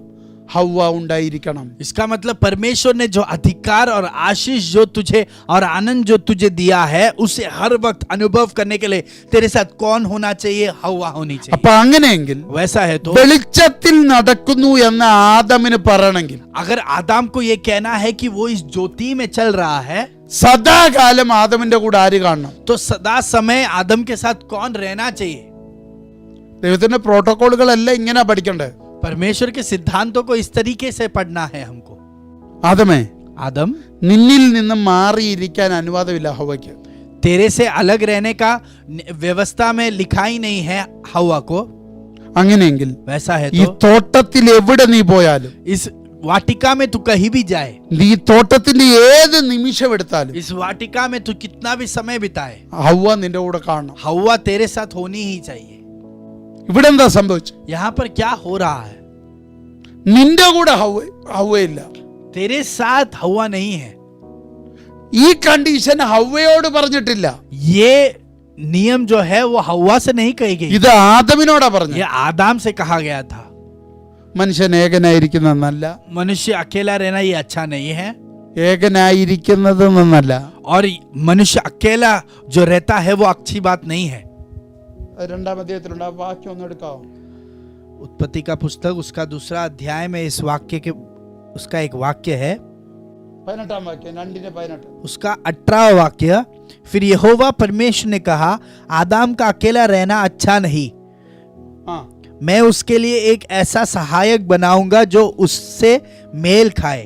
हव्वा ഉണ്ടായിരിക്കണം. इसका मतलब परमेश्वर ने जो अधिकार और आशीष जो तुझे और आनंद जो तुझे दिया है, उसे हर वक्त अनुभव करने के लिए तेरे साथ कौन होना चाहिए? हव्वा होनी चाहिए। അപ്പൊ അങ്ങനെയെങ്കിൽ वैसा है तो വെളിച്ചത്തിൽ നടക്കുന്നു എന്ന് ആദമിന് പറയണമെങ്കിൽ, अगर आदम को ये कहना है कि वो इस ज्योति में चल रहा है, സദാകാലം ആദമിന്റെ കൂടെ ആര് കാണണം? तो सदा समय आदम के साथ कौन रहना चाहिए? ദൈവത്തിന്റെ പ്രോട്ടോകോളുകളെല്ലാം ഇങ്ങനെ പഠിക്കണ്ടേ? परमेश्वर के सिद्धांतों को इस तरीके से पढ़ना है हमको। ആദമേ, आदम, നിന്നിൽ നിന്ന് മാറിയിരിക്കാൻ അനുവാദമില്ല ഹവ്വയ്ക്ക്. तेरे से अलग रहने का व्यवस्था में लिखा ही नहीं है हवा को। അങ്ങനെയെങ്കിൽ वैसा है ഈ तो തോട്ടത്തിൽ എവിടെ നീ പോയാലും, इस वाटिका में तू कहीं भी जाए, ഈ തോട്ടത്തിന്റെ ഏത് നിമിഷം എടുത്താലും इस वाटिका में तू कितना भी समय बिताए, ഹവ്വ നിന്റെ കൂടെ കാണണം. हवा तेरे साथ होनी ही चाहिए। ഇവിടെ എന്താ സംഭവിച്ചത്? यहाँ पर क्या हो रहा है? നിന്റെ കൂടെ ഹവ്വയില്ല. तेरे साथ हवा नहीं है। ഈ കണ്ടീഷൻ ഹവ്വയോട് പറഞ്ഞിട്ടില്ല. ये नियम जो है वो हवा से नहीं कही गई, ഇത് ആദമിനോടാ പറഞ്ഞത്. ये आदम से कहा गया था। മനുഷ്യൻ ഏകനായിരിക്കുന്നത് നല്ല, मनुष्य अकेला रहना ये अच्छा नहीं है, ഏകനായിരിക്കുന്നത് നന്നല്ല. और मनुष्य अकेला जो रहता है वो अच्छी बात नहीं है। രണ്ടാം അധ്യായത്തിലുണ്ട്, ആ വാക്യം ഒന്ന് എടുക്കാവോ? उत्पत्ति का पुस्तक उसका 2 अध्याय में इस वाक्य के उसका एक वाक्य है, 18 വാക്യം, 2:18. उसका 18वां वाक्य। फिर यहोवा परमेश्वर ने कहा, आदम का अकेला रहना अच्छा नहीं, ആ, मैं उसके लिए एक ऐसा सहायक बनाऊंगा जो उससे मेल खाए।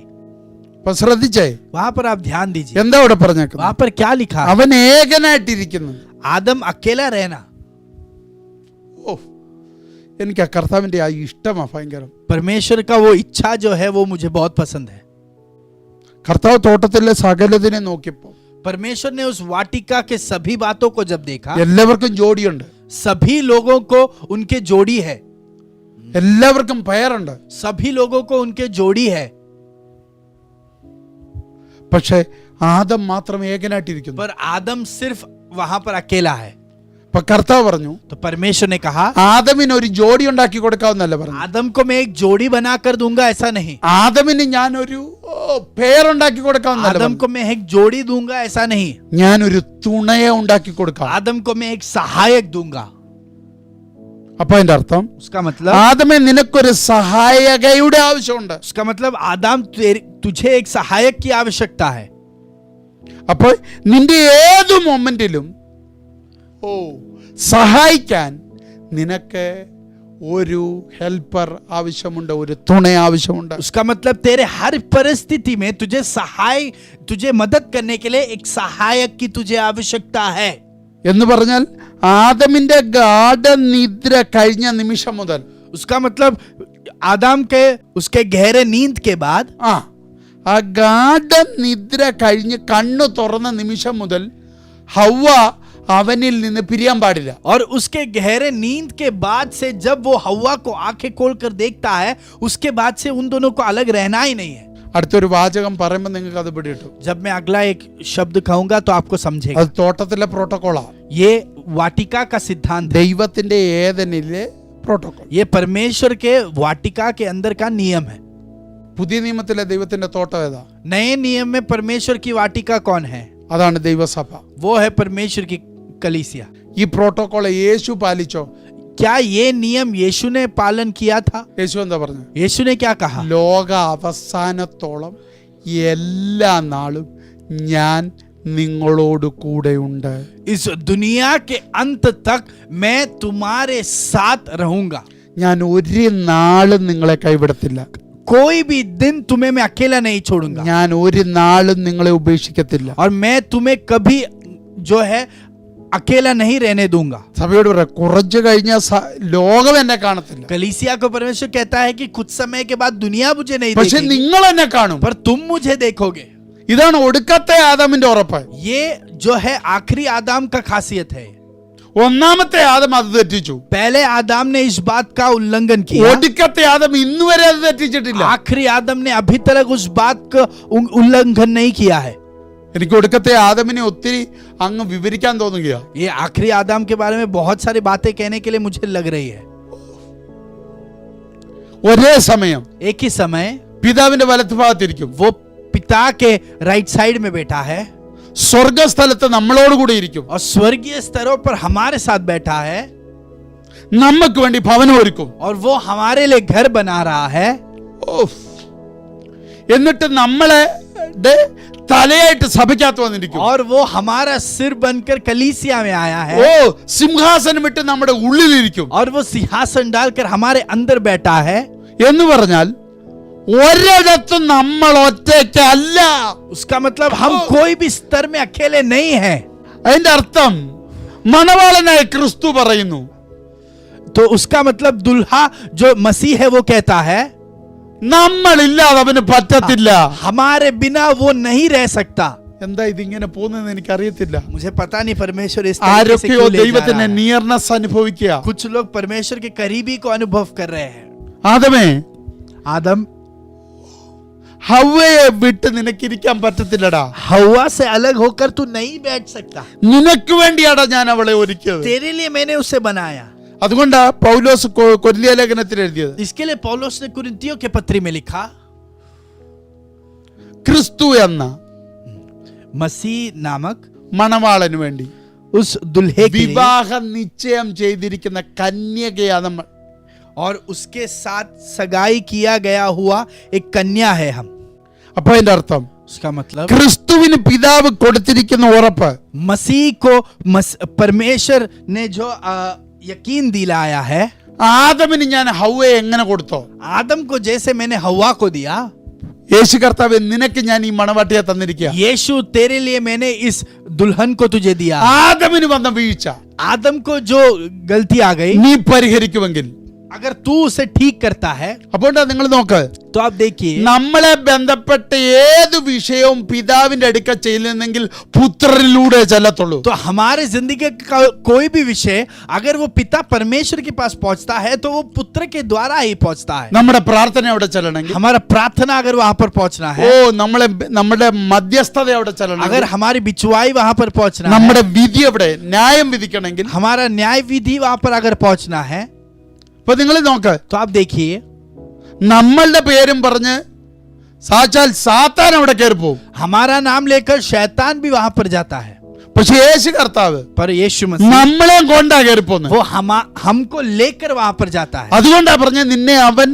അപ്പൊ ശ്രദ്ധിച്ചേ, वहां पर आप ध्यान दीजिए, എന്താ ഇവിടെ പറഞ്ഞേക്കുന്നത്? वहां पर क्या लिखा? അവൻ ഏകനായിട്ടിരിക്കുന്നത്. आदम अकेला रहना। ഓ, എനിക്ക് ആ കർത്താവിന്റെ ആ ഇഷ്ടമാ ഭയങ്കരം. परमेश्वर का वो इच्छा जो है वो मुझे बहुत पसंद है। കർത്താവ് തോട്ടത്തിലെ സകലതിനെ നോക്കിയപ്പോ परमेश्वर ने उस वाटिका के सभी बातों को जब देखा, എല്ലാവർക്കും ജോഡിയുണ്ട്, सभी लोगों को उनके जोड़ी है, എല്ലാവർക്കും പേരുണ്ട്. सभी लोगों को उनके जोड़ी है, പക്ഷെ ആദം മാത്രം ഏകനായിട്ടിരിക്കുന്നു. पर आदम सिर्फ वहां पर अकेला है। അപ്പൊ കർത്താവ് പറഞ്ഞു, तो परमेश्वर ने कहा, ആദമിന് ഒരു ജോഡി ഉണ്ടാക്കി കൊടുക്കാവുന്നല്ല പറഞ്ഞു. आदम को मैं एक जोड़ी बना कर दूंगा, ऐसा नहीं। ആദമിന് ഞാനൊരു പേരുണ്ടാക്കി കൊടുക്കാവുന്നല്ല आदम പറഞ്ഞു. को मैं एक जोड़ी दूंगा, ऐसा नहीं। ഞാനൊരു തുണയെ ഉണ്ടാക്കി കൊടുക്കാം. आदम को मैं एक सहायक दूंगा। അപ്പൊ അതിന്റെ അർത്ഥം, उसका मतलब, ആദമേ നിനക്കൊരു സഹായകയുടെ ആവശ്യമുണ്ട്. उसका मतलब आदम तुझे एक सहायक की आवश्यकता है। അപ്പൊ നിന്റെ ഏത് മൊമെന്റിലും സഹായിക്കാൻ നിനക്ക് ഒരു ഹെൽപ്പർ ആവശ്യമുണ്ട്, ഒരു തുണ ആവശ്യമുണ്ട്. उसका मतलब तेरे हर परिस्थिति में तुझे मदद करने के लिए एक सहायक की तुझे आवश्यकता है। എന്ന് പറഞ്ഞാൽ ആദമിന്റെ ഗാഢനിദ്ര കഴിഞ്ഞ നിമിഷം മുതൽ, उसका मतलब आदम के उसके गहरे नींद के बाद, ആ ഗാഢനിദ്ര കഴിഞ്ഞ് കണ്ണു തുറന്ന നിമിഷം മുതൽ ഹവ്വ അവനിൽ നിന്ന് പിരിയാൻ പാടില്ല. और उसके गहरे नींद के बाद से जब वो हवा को आंखें खोलकर देखता है, उसके बाद से उन दोनों को अलग रहना ही नहीं है। അടുത്തൊരു വാചകം പറയുമ്പോൾ നിങ്ങൾക്ക് അത് പിടിയിട്ടു. जब मैं अगला एक शब्द कहूंगा तो आपको समझेगा। അത് തോട്ടത്തിലെ പ്രോട്ടോകോളാ. ये वाटिका का सिद्धांत है, ദൈവത്തിന്റെ ഏദനിലെ പ്രോട്ടോകോൾ. ये परमेश्वर के वाटिका के अंदर का नियम है। പുതിയ നിയമത്തിലെ ദൈവത്തിന്റെ തോട്ടം ഏതാ? नए नियम में परमेश्वर की वाटिका कौन है? അതാണ് ദൈവസഭ. वो है परमेश्वर की कलीसिया। ഈ പ്രോട്ടോകോൾ യേശു പാലിച്ചോ? क्या ये नियम यीशु ने पालन किया था? യേശു എന്താ പറഞ്ഞു? यीशु ने क्या कहा? ലോക അവസാനത്തോളം എല്ലാ നാളും ഞാൻ നിങ്ങളോട് കൂടെയുണ്ട്. इस दुनिया के अंत तक मैं तुम्हारे साथ रहूंगा। ഞാൻ ഒരു നാളും നിങ്ങളെ കൈവിടത്തില്ല. कोई भी दिन तुम्हें मैं अकेला नहीं छोड़ूंगा, ഞാൻ ഒരു നാളും നിങ്ങളെ ഉപേക്ഷിക്കത്തില്ല. और मैं तुम्हें कभी जो है अकेला नहीं रहने दूंगा। സഭയോട് പറയാം, കുറച്ചു കഴിഞ്ഞ ലോകം എന്നെ കാണത്തില്ല, कलीसिया को परमेश्वर कहता है कि कुछ समय के बाद दुनिया मुझे नहीं പക്ഷെ देखेगी, നിങ്ങൾ എന്നെ കാണും. पर तुम मुझे देखोगे। ഇതാണ് ഒടുക്കത്തെ ആദമിന്റെ ഉറപ്പ്. ये जो है आखिरी आदम का खासियत है। ഒന്നാമത്തെ ആദം അത് തെറ്റിച്ചു. पहले आदम ने इस बात का उल्लंघन किया, ഒടുക്കത്തെ ആദം ഇന്ന് വരെ അത് തെറ്റിച്ചിട്ടില്ല. आखिरी आदम ने अभी तक उस बात का उल्लंघन नहीं किया है। എനിക്ക് ഒടുക്കത്തെ ആദമിനെ ഒത്തിരി അങ്ങ് വിവരിക്കാൻ തോന്നുകയാ. ये आखिरी आदम के बारे में बहुत सारी बातें कहने के लिए मुझे लग रही है। ഒരേ സമയം एक ही समय പിതാവിന്റെ വലത്ത് ഭാഗത്തിരിക്കും, वो पिता के राइट साइड में बैठा है, സ്വർഗസ്ഥലത്ത് നമ്മളോട് കൂടി ഇരിക്കും, और स्वर्गीय स्तरों पर हमारे साथ बैठा है, നമുക്ക് വേണ്ടി ഭവനം ഒരുക്കും. और वो हमारे लिए घर बना रहा है। എന്നിട്ട് നമ്മളെ തലയായിട്ട് സഭയ്ക്കകത്ത് വന്നിരിക്കും. और वो हमारा सिर बनकर कलीसिया में आया है, സിംഹാസനം ഇട്ട് നമ്മുടെ ഉള്ളിലിരിക്കും. और वो सिंहासन डालकर हमारे अंदर बैठा है। എന്ന് പറഞ്ഞാൽ ഒരിടത്തും നമ്മൾ ഒറ്റയ്ക്കല്ല. उसका मतलब हम कोई भी स्तर में अकेले नहीं हैं. അതിന്റെ അർത്ഥം മണവാളനായ ക്രിസ്തു പറയുന്നു, तो उसका मतलब दुल्हा जो मसीह है वो कहता है നമ്മളില്ലാതെ അവന് പറ്റത്തില്ല. हमारे बिना वो नहीं रह सकता. എന്താ ഇതിങ്ങനെ പോകുന്നതെന്ന് എനിക്കറിയത്തില്ല. मुझे पता नहीं परमेश्वर इस तरीके से ആരൊക്കെയോ क्यों ले जा ദൈവത്തിന്റെ रहा है. നിയർനെസ് അനുഭവിക്കുക. कुछ लोग परमेश्वर के करीबी को अनुभव कर रहे हैं. ആദമേ, आदम, ഹവ്വയെ വിട്ട് നിനക്കിരിക്കാൻ പറ്റത്തില്ലടാ. हवा से अलग होकर तू नहीं बैठ सकता. നിനക്ക് വേണ്ടിയാടാ ഞാൻ അവളെ ഒരുക്കിയത്. तेरे लिए मैंने उसे बनाया. അതുകൊണ്ടാ പൗലോസ് കൊരിന്ത്യ ലേഖനത്തിൽ എഴുതിയത്, इसके लिए पौलुस ने कुरिन्थियों के पत्री में लिखा, ക്രിസ്തു എന്ന मसीह नामक മണവാളന് വേണ്ടി उस दुल्हे के लिए വിവാഹ നിശ്ചയം ചെയ്തിരിക്കുന്ന കന്യകയാ നമ്മൾ. और उसके साथ सगाई किया गया हुआ एक कन्या है हम. അപ്പൊ അതിന്റെ അർത്ഥം उसका मतलब ക്രിസ്തുവിന് പിതാവ് കൊടുത്തിരിക്കുന്ന ഉറപ്പ്, मसीह को परमेश्वर ने जो यकीन दिलाया है, ആദമിന് ഞാൻ ഹവ്വയെ എങ്ങനെ കൊടുത്തോ, आदम को जैसे मैंने हवा को दिया, യേശു കർത്താവേ നിനക്ക് ഞാൻ ഈ മണവാട്ടിയെ തന്നിരിക്കുക. यीशु तेरे लिए मैंने इस दुल्हन को तुझे दिया. ആദമിന് വന്ന വീഴ്ച आदम को जो गलती आ गई, നീ പരിഹരിക്കുമെങ്കിൽ, अगर तू उसे ठीक करता है, അപ്പോൾ നിങ്ങൾ നോക്ക്, तो आप देखिए നമ്മളെ ബന്ധപ്പെട്ട ഏത് വിഷയവും പിതാവിന്റെ അടുക്കൽ ചെല്ലുന്നെങ്കിൽ പുത്രനിലൂടെ ചെല്ലത്തുള്ളൂ. तो हमारे जिंदगी का कोई भी विषय अगर वो पिता परमेश्वर के पास पहुंचता है तो वो पुत्र के द्वारा ही पहुंचता है. നമ്മുടെ പ്രാർത്ഥന എവിടെ ചെല്ലണമെങ്കിൽ, हमारा प्रार्थना अगर वहां पर पहुंचना ഓ है, നമ്മുടെ മധ്യസ്ഥത എവിടെ अगर ചെല്ലണമെങ്കിൽ, हमारी बिचवाई वहां पर पहुंचना है, നമ്മുടെ വിധി എവിടെ ന്യായം വിധിക്കണമെങ്കിൽ, हमारा न्याय विधि वहां पर अगर पहुंचना है, അപ്പൊ നിങ്ങൾ നോക്ക്, तो आप देखिए നമ്മളുടെ പേരും പറഞ്ഞ് സാക്ഷാൽ സാത്താൻ അവിടെ കയറി പോകും. हमारा नाम लेकर शैतान भी वहां पर जाता है. പക്ഷെ യേശു കർത്താവ് पर यीशु मसीह നമ്മളെ കൊണ്ടാ കയറി പോകുന്നത്. वो हमको लेकर वहां पर जाता है. അതുകൊണ്ടാ പറഞ്ഞ നിന്നെ അവൻ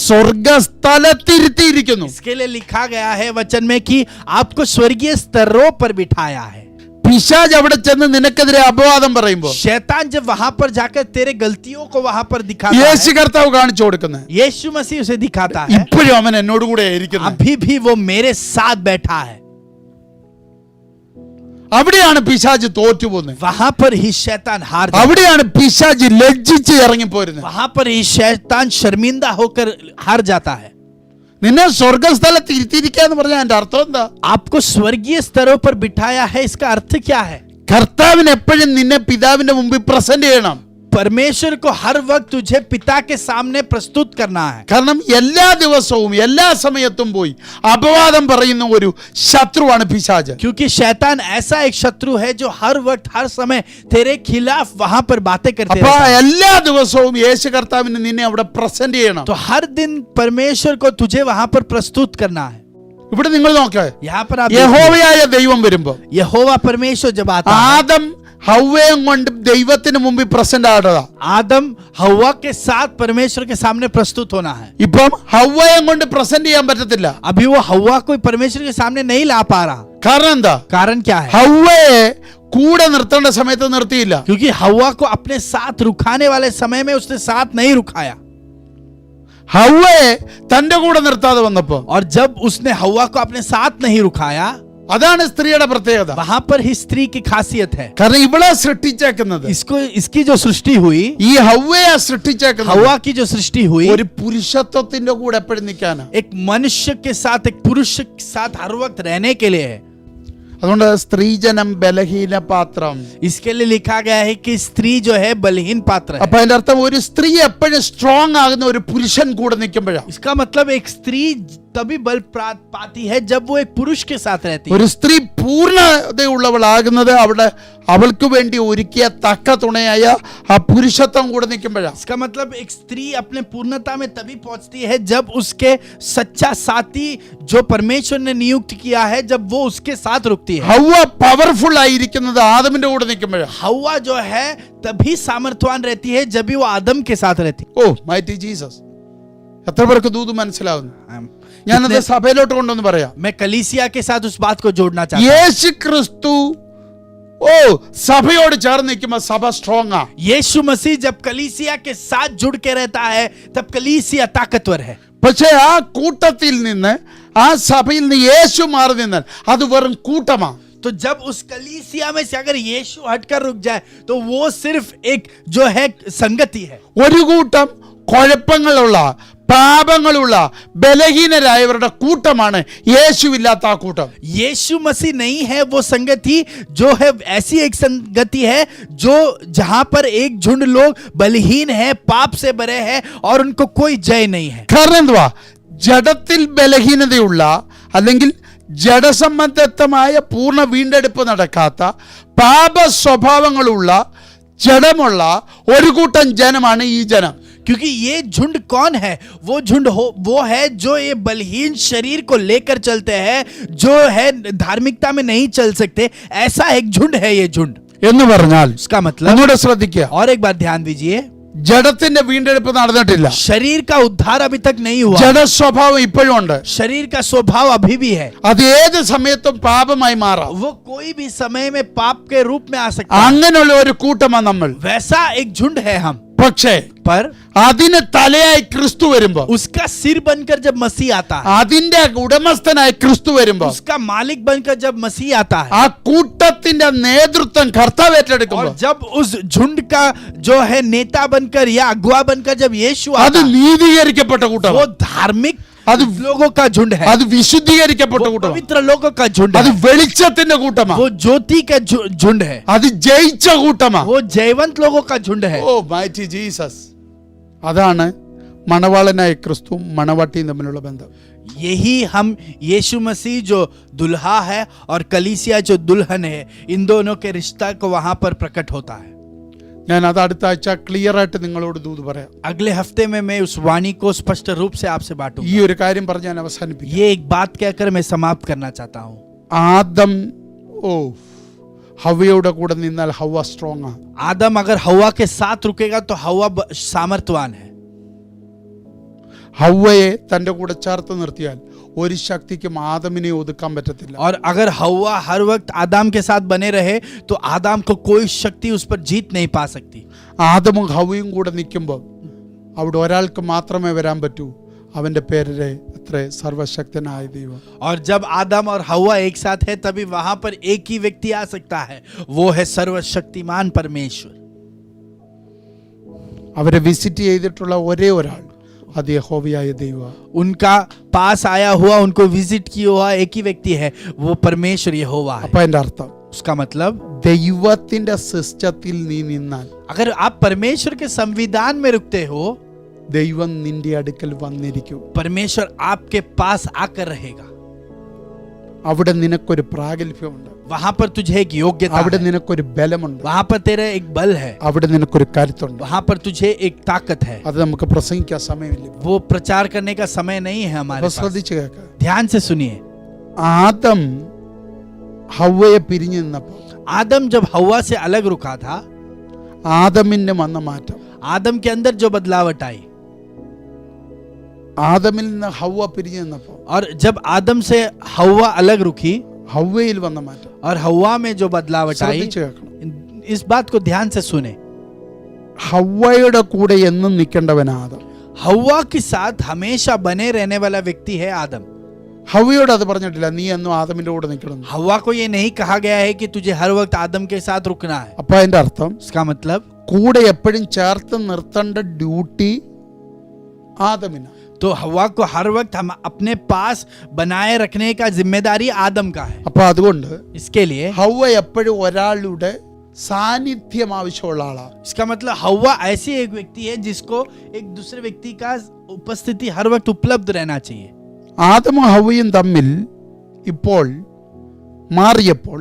സ്വർഗസ്ഥലത്തിരുത്തിയിരിക്കുന്നു. इसके लिए लिखा गया है वचन में कि आपको स्वर्गीय स्तरों पर बिठाया है. പിശാച് അവിടെ ചെന്ന് നിനക്കെതിരെ അപവാദം പറയുമ്പോ शैतान जब वहां पर जाकर तेरे गलतियों को वहां पर दिखाता യേശു है, കർത്താവ് കാണിച്ചു കൊടുക്കുന്നത്, यीशु मसीह उसे दिखाता है, ഇപ്പോഴും അവൻ എന്നോട് കൂടെ ഇരിക്കുന്നത്. अभी भी वो मेरे साथ बैठा है. അവിടെയാണ് പിശാച് തോറ്റുപോകുന്നത്. वहां पर ही शैतान हार जाता है. അവിടെയാണ് പിശാച് ലജ്ജിച്ച് ഇറങ്ങിപ്പോരുന്നത്. वहां पर ही शैतान शर्मिंदा होकर हार जाता है. നിന്നെ സ്വർഗസ്ഥലത്ത് ഇരുത്തിയിരിക്കുക എന്ന് പറഞ്ഞാൽ അതിന്റെ അർത്ഥം എന്താ? आपको स्वर्गीय स्तरों पर बिठाया है, इसका अर्थ क्या है? കർത്താവിന് എപ്പോഴും നിന്നെ പിതാവിന്റെ മുമ്പിൽ പ്രസന്റ് ചെയ്യണം. परमेश्वर को हर वक्त तुझे पिता के सामने प्रस्तुत करना है. കാരണം എല്ലാ ദിവസവും എല്ലാ സമയത്തും പോയി അപവാദം പറയുന്ന ഒരു ശത്രുവാണ് പിശാച്. क्योंकि शैतान ऐसा एक शत्रु है जो हर वक्त हर समय तेरे खिलाफ वहां पर बातें करते അപ്പൊ रहता है. എല്ലാ ദിവസവും യേശു കർത്താവിന് നിന്നെ അവിടെ പ്രസന്റ് ചെയ്യണം. तो हर दिन परमेश्वर को तुझे वहां पर प्रस्तुत करना है. ഇവിടെ നിങ്ങൾ നോക്ക്, यहाँ पर आप देखिए, യഹോവയായ ദൈവം വരുമ്പോ यहोवा परमेश्वर जब आता है, ആദം ഹവ്വയും കൊണ്ട് ദൈവത്തിന് മുമ്പിൽ പ്രസന്റ് ആടുക. आदम हवा के साथ परमेश्वर के सामने प्रस्तुत होना है. ഇപ്പം ഹവ്വയും കൊണ്ട് പ്രസന്റ് ചെയ്യാൻ പറ്റത്തില്ല. अभी वो हवा को परमेश्वर के सामने नहीं ला पा रहा. കാരണം എന്താ? कारण क्या है? ഹവ്വയെ കൂടെ നിർത്തേണ്ട സമയത്ത് നിർത്തിയില്ല. क्योंकि हवा को अपने साथ रुकाने वाले समय में उसने साथ नहीं रुकाया. ഹവ്വയെ തന്റെ കൂടെ നിർത്താതെ വന്നപ്പോ, और जब उसने हवा को अपने साथ नहीं रुकाया, അതാണ് സ്ത്രീയുടെ പ്രത്യേകത. वहां पर ही स्त्री की खासियत है. കാരണം ഇവളെ സൃഷ്ടിച്ചേക്കുന്നത്, इसकी जो सृष्टि हुई, ഈ ഹവ്വയെ സൃഷ്ടിച്ചേക്കുന്നത് हवा की जो सृष्टि हुई, ഒരു പുരുഷത്വത്തിന്റെ കൂടെ എപ്പോഴും നിൽക്കാനാ. एक मनुष्य के साथ, एक पुरुष के साथ हर वक्त रहने के लिए है. അതുകൊണ്ട് സ്ത്രീജനം ബലഹീന പാത്രം. इसके लिए लिखा गया है कि स्त्री जो है बलहीन पात्र है. അപ്പൊ അതിന്റെ അർത്ഥം ഒരു സ്ത്രീ എപ്പോഴും സ്ട്രോങ് ആകുന്ന ഒരു പുരുഷൻ കൂടെ നിൽക്കുമ്പോഴാണ്. इसका मतलब एक स्त्री तभी बल पाती है जब वो एक पुरुष के साथ रहती है. ഒരു സ്ത്രീ പൂർണ്ണതയുള്ളവളാകുന്നത് അവൾക്ക് വേണ്ടി ഒരുക്കിയ തക്ക തുണയായ ആ പുരുഷത്വം കൂടെ നിൽക്കുമ്പോഴാണ്. इसका मतलब एक स्त्री अपने पूर्णता में तभी पहुंचती है जब उसके सच्चा साथी जो परमेश्वर ने नियुक्त किया है, जब वो उसके साथ रुकती है. ഹവ്വ പവർഫുൾ ആയിരിക്കുന്നത് ആദമിന്റെ കൂടെ നിൽക്കുമ്പോഴാണ്. हवा जो है तभी सामर्थ्यवान रहती है जब भी वो आदम के साथ रहती है. ഓ മൈറ്റി ജീസസ്, എത്ര പേർക്ക് ദൂത് മനസ്സിലാവുന്നു? ഞാനത് സഭയിലോട്ട് കൊണ്ടുവന്ന് പറയാം. मैं कलीसिया के साथ उस बात को जोड़ना चाहता हूं. യേശു ക്രിസ്തു ഓ സഭയോട് ചേർന്ന് നിൽക്കുമ്പോൾ സഭ സ്ട്രോങ് ആ. यीशु मसीह जब कलीसिया के साथ जुड़ के रहता है तब कलीसिया ताकतवर है। പക്ഷെ ആ കൂട്ടത്തിൽ നിന്ന് ആ സഭയിൽ നിന്ന് യേശു മാറി നിന്നാൽ അത് വെറും കൂട്ടമാ. तो जब उस कलीसिया में से अगर यीशु हटकर रुक जाए तो वो सिर्फ एक जो है संगति है। ഒരു കൂട്ടം കുഴപ്പങ്ങളുള്ള പാപങ്ങളുള്ള ബലഹീനരായവരുടെ കൂട്ടമാണ് യേശുവില്ലാത്ത ആ കൂട്ടം. यीशु मसीह नहीं है वो संगति, जो है ऐसी एक संगति है जो जहां पर एक झुंड लोग बलहीन है, पाप से भरे हैं और उनको कोई जय नहीं है। കാരണം എന്തുവാ? ജഡത്തിൽ ബലഹീനതയുള്ള അല്ലെങ്കിൽ ജഡസംബന്ധമായ പൂർണ്ണ വീണ്ടെടുപ്പ് നടക്കാത്ത പാപ സ്വഭാവങ്ങളുള്ള ജഡമുള്ള ഒരു കൂട്ടം ജനമാണ് ഈ ജനം. क्योंकि ये झुंड कौन है? वो झुंड वो है जो ये बलहीन शरीर को लेकर चलते हैं, जो है धार्मिकता में नहीं चल सकते। ऐसा एक झुंड है ये झुंड। എന്ന് പറഞ്ഞാൽ उसका मतलब, ഒന്നുകൂടെ ശ്രദ്ധിക്കുക, और एक बार ध्यान दीजिए, ജഡത്തിന്റെ വീണ്ടെടുപ്പ് നടന്നിട്ടില്ല. शरीर का उद्धार अभी तक नहीं हुआ। ജഡ സ്വഭാവം ഇപ്പോഴും ഉണ്ട്. शरीर का स्वभाव अभी भी है। അത് ഏത് സമയത്തും പാപമായി മാറാം. वो कोई भी समय में पाप के रूप में आ सकता है। അങ്ങനെയുള്ള ഒരു കൂട്ടമാണ് നമ്മൾ. वैसा एक झुंड है हम। പക്ഷേ पर അതിന് തലയായി ക്രിസ്തു വരുമ്പോ, उसका सिर बनकर जब मसीह आता है, അതിന്റെ ഉടമസ്ഥനായി ക്രിസ്തു വരുമ്പോ, उसका मालिक बनकर जब मसीह आता है, ആ കൂട്ടത്തിന്റെ നേതൃത്വം കർത്താവ് ഏറ്റെടുക്കുമ്പോ, और जब उस झुंड का जो है नेता बनकर या अगुआ बनकर जब यीशु അത് आता है, നീതീകരിക്കപ്പെട്ട കൂട്ടം, वो धार्मिक അത് लोगों का झुंड है, അത് വിശുദ്ധീകരിക്കപ്പെട്ട वो കൂട്ടം, पवित्र लोगों का झुंड അത് है, വെളിച്ചത്തിന്റെ കൂട്ടമാണ്, वो ज्योति का झुंड है, അത് ജയിച്ച കൂട്ടമാണ്. वो जयवंत लोगों का झुंड है। ഓ മൈറ്റി ജീസസ്. അതാണ് മണവാളനായ ക്രിസ്തു മണവാട്ടിയും തമ്മിലുള്ള ബന്ധം. यही हम यीशु मसीह जो दुल्हा है और कलीसिया जो दुल्हन है, इन दोनों के रिश्ता को वहां पर प्रकट होता है। ഞാൻ അത് അടുത്ത ആഴ്ച ക്ലിയർ ആയിട്ട് നിങ്ങളോട് ദൂത് പറയാം. अगले हफ्ते में मैं उस वाणी को स्पष्ट रूप से आपसे बांटूंगा। ഈ ഒരു കാര്യം പറഞ്ഞ് ഞാൻ അവസാനിപ്പിക്കും. ये एक बात कहकर मैं समाप्त करना चाहता हूँ। ആദം ഹവ്വയുടെ കൂടെ നിന്നാൽ ഹവ്വ സ്ട്രോങ് ആണ്. आदम अगर हवा के साथ रुकेगा तो हवा सामर्थ्यवान है। ഹവ്വയെ തന്റെ കൂടെ ചേർത്ത് നിർത്തിയാൽ ഒരു ശക്തിക്കും ആദമിനെ ഒതുക്കാൻ പറ്റത്തില്ല. और अगर हवा हर वक्त आदम के साथ बने रहे तो आदम को कोई शक्ति उस पर जीत नहीं पा सकती। ആദമും ഹവ്വയും കൂടെ നിൽക്കുമ്പോൾ അവിടെ ഒരാൾക്ക് മാത്രമേ വരാൻ പറ്റൂ. അവന്റെ പേര് അത്ര സർവശക്തനായ ദൈവം. और जब आदम और हवा एक साथ है तभी वहां पर एक ही व्यक्ति आ सकता है, वो है सर्वशक्तिमान परमेश्वर। അവരെ വിസിറ്റ് ചെയ്തിട്ടുള്ള ഒരേ ഒരാൾ അത് യഹോവയായ ദൈവം. उनका पास आया हुआ, उनको विजिट किया हुआ एक ही व्यक्ति है, वो परमेश्वर यहोवा है। അപ്പൊ അതിന്റെ അർത്ഥം उसका मतलब, ദൈവത്തിന്റെ സിസ്റ്റത്തിൽ നീ നിന്നാൽ, अगर आप परमेश्वर के संविधान में रुकते हो, ദൈവം നിന്റെ അടുക്കൽ വന്നിരിക്കും. परमेश्वर आपके पास आकर रहेगा। അവിടെ നിനക്കൊരു പ്രാഗൽഭ്യമുണ്ട്, वहां पर तुझे एक योग्यता അവിടെ है, നിനക്കൊരു ബലമുണ്ട്, वहां पर तेरा एक बल है, അവിടെ നിനക്കൊരു കരുത്തുണ്ട്. वहां पर तुझे एक ताकत है। അത് നമുക്ക് പ്രസംഗിക്കാൻ സമയമില്ല. वो प्रचार करने का समय नहीं है हमारे അപ്പൊ पास। ശ്രദ്ധിച്ചു കേൾക്കാം. ध्यान से सुनिए। ആദം ഹവ്വയെ പിരിഞ്ഞു നിന്നപ്പോൾ आदम जब हवा से अलग रुका था, ആദമിന് വന്ന മാറ്റം, आदम के अंदर जो बदलावट आई, ആദമിൽ നിന്ന് ഹവ്വ പിരിഞ്ഞു നിന്നപ്പോൾ और जब आदम से हवा अलग रुकी ഹവ്വയിൽ വന്ന മാറ്റം और हवा में जो बदलावट आई, ശ്രദ്ധിച്ചു കേൾക്കണം. इस बात को ध्यान से सुने। ഹവ്വയുടെ കൂടെ എന്നും നിൽക്കേണ്ടവൻ ആദം. हवा के साथ हमेशा बने रहने वाला व्यक्ति है आदम। ഹവ്വയോട് അത് പറഞ്ഞിട്ടില്ല, നീ എന്നും ആദമിന്റെ കൂടെ നിൽക്കണം. हवा को ये नहीं कहा गया है कि तुझे हर वक्त आदम के साथ रुकना है। അപ്പൊ അതിന്റെ അർത്ഥം इसका मतलब, കൂടെ എപ്പോഴും ചേർത്ത് നിർത്തേണ്ട ഡ്യൂട്ടി ആദമിന്. तो हवा को हर वक्त हम अपने पास बनाए रखने का जिम्मेदारी आदम का है। അപ്പൊ അതുകൊണ്ട് इसके लिए, ഹവ്വ എപ്പോഴും ഒരാളുടെ സാന്നിധ്യം ആവശ്യമുള്ള ആളാ. इसका मतलब हवा ऐसी एक व्यक्ति है जिसको एक दूसरे व्यक्ति का उपस्थिति हर वक्त उपलब्ध रहना चाहिए। ആദമും ഹവ്വയും തമ്മിൽ ഇപ്പോൾ മാറിയപ്പോൾ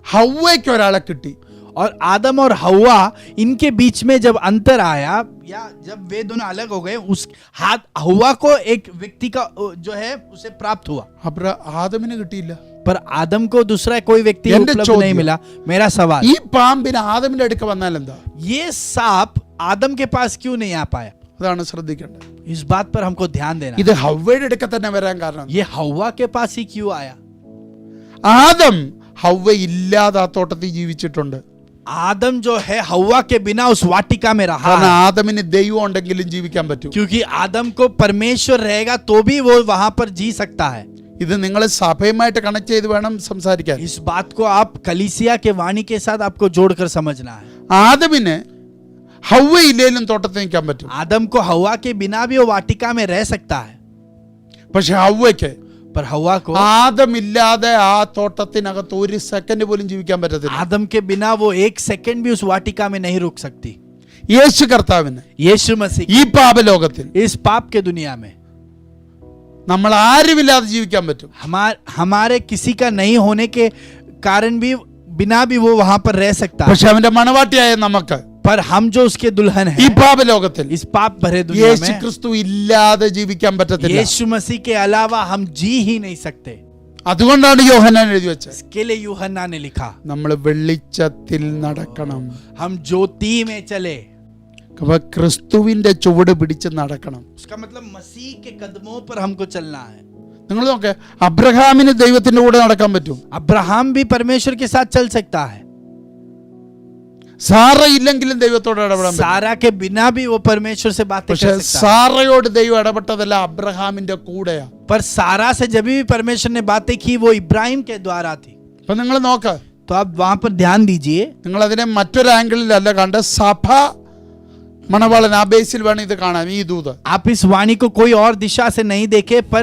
ഹവ്വയ്ക്ക് ഒരാളെ കിട്ടി. और आदम और हवा, इनके बीच में जब अंतर आया या जब वे दोनों अलग हो गए, उस हाथ हवा को एक व्यक्ति का जो है उसे प्राप्त हुआ, അപ്പൊ ആദമിന് കിട്ടിയില്ല. पर आदम को दूसरा कोई व्यक्ति एंड उपलब्ध चौद्य। नहीं मिला। मेरा सवाल, ഈ പാമ്പിന് ആദമിന്റെ അടുക്ക വന്നാൽ എന്താ? ये सांप आदम के पास क्यों नहीं आ पाया? അതാണ് ശ്രദ്ധിക്കേണ്ടത്. इस बात पर हमको ध्यान देना। ഇത് ഹവ്വയുടെ അടുക്ക തന്നെ വരാൻ കാരണം ये हवा के पास ही क्यों आया? ആദം ഹവ്വ ഇല്ലാതെ ആ തോട്ടത്തിൽ ജീവിച്ചിട്ടുണ്ട്. आदम जो है हव्वा के बिना उस वाटिका में रहा കാരണം है, ആദമിന് ദൈവം ഉണ്ടെങ്കിലും ജീവിക്കാൻ പറ്റും. क्योंकि आदम को परमेश्वर रहेगा तो भी वो वहां पर जी सकता है। ഇത് നിങ്ങൾ സഭയുമായിട്ട് കണക്ട് ചെയ്ത് വേണം സംസാരിക്കാൻ. इस बात को आप कलीसिया के वाणी के साथ आपको जोड़कर समझना है। ആദമിന് ഹവ്വ ഇല്ലേലും തോട്ടത്തിൽ നിൽക്കാൻ പറ്റും. आदम को हव्वा के बिना भी वो वाटिका में रह सकता है, പക്ഷെ ഹവ്വയ്ക്ക് पर हव्वा को ആദമില്ലാതെ ആ തോട്ടത്തിനകത്ത് ഒരു സെക്കൻഡ് പോലും ജീവിക്കാൻ പറ്റത്തില്ല. आदम के बिना वो एक सेकंड भी उस वाटिका में नहीं रुक सकती। യേശു കർത്താവിന് यीशु मसीह ഈ പാപലോകത്തിൽ इस पाप के दुनिया में നമ്മൾ ആരുമില്ലാതെ ജീവിക്കാൻ പറ്റും. हमारे किसी का नहीं होने के कारण भी बिना भी वो वहां पर रह सकता है, പക്ഷെ അവന്റെ മണവാട്ടിയായ നമുക്ക് पर हम जो उसके दुल्हन ഈ हैं പാപലോകത്തിൽ इस पाप भरे दुनिया യേശു में ക്രിസ്തു ഇല്ലാതെ ജീവിക്കാൻ പറ്റത്തില്ല. यीशु मसीह के अलावा हम जी ही नहीं सकते। അതുകൊണ്ടാണ് യോഹന്നാൻ എഴുതി വെച്ചത്, इसके लिए यूहन्ना ने लिखा നമ്മൾ വെളിച്ചത്തിൽ നടക്കണം. हम ज्योति में चले। അപ്പൊ ക്രിസ്തുവിന്റെ ചുവട് പിടിച്ച് നടക്കണം. उसका मतलब मसीह के कदमों पर हमको चलना है। നിങ്ങൾ നോക്ക്, അബ്രഹാമിന് ദൈവത്തിന്റെ കൂടെ നടക്കാൻ പറ്റും. अब्राहम भी परमेश्वर के साथ चल सकता है, സാറ ഇല്ലെങ്കിലും ദൈവത്തോട് ഇടപെടാൻ പറ്റും. सारा के बिना भी वो परमेश्वर से बातें പക്ഷെ कर सकता है। സാറയോട് ദൈവം ഇടപെട്ടതല്ല, അബ്രഹാമിന്റെ കൂടെയാ. पर सारा से जब भी परमेश्वर ने बातें की वो इब्राहिम के द्वारा थी। അപ്പൊ നിങ്ങൾ നോക്ക്, तो आप वहां पर ध्यान दीजिए, നിങ്ങൾ അതിനെ മറ്റൊരു ആംഗിളിലല്ല കണ്ട് സഭ മണവാളൻ ആ ബേസിൽ വേണം ഇത് കാണാൻ. ഈ ദൂത് आप इस वाणी को कोई और दिशा से नहीं देखे, पर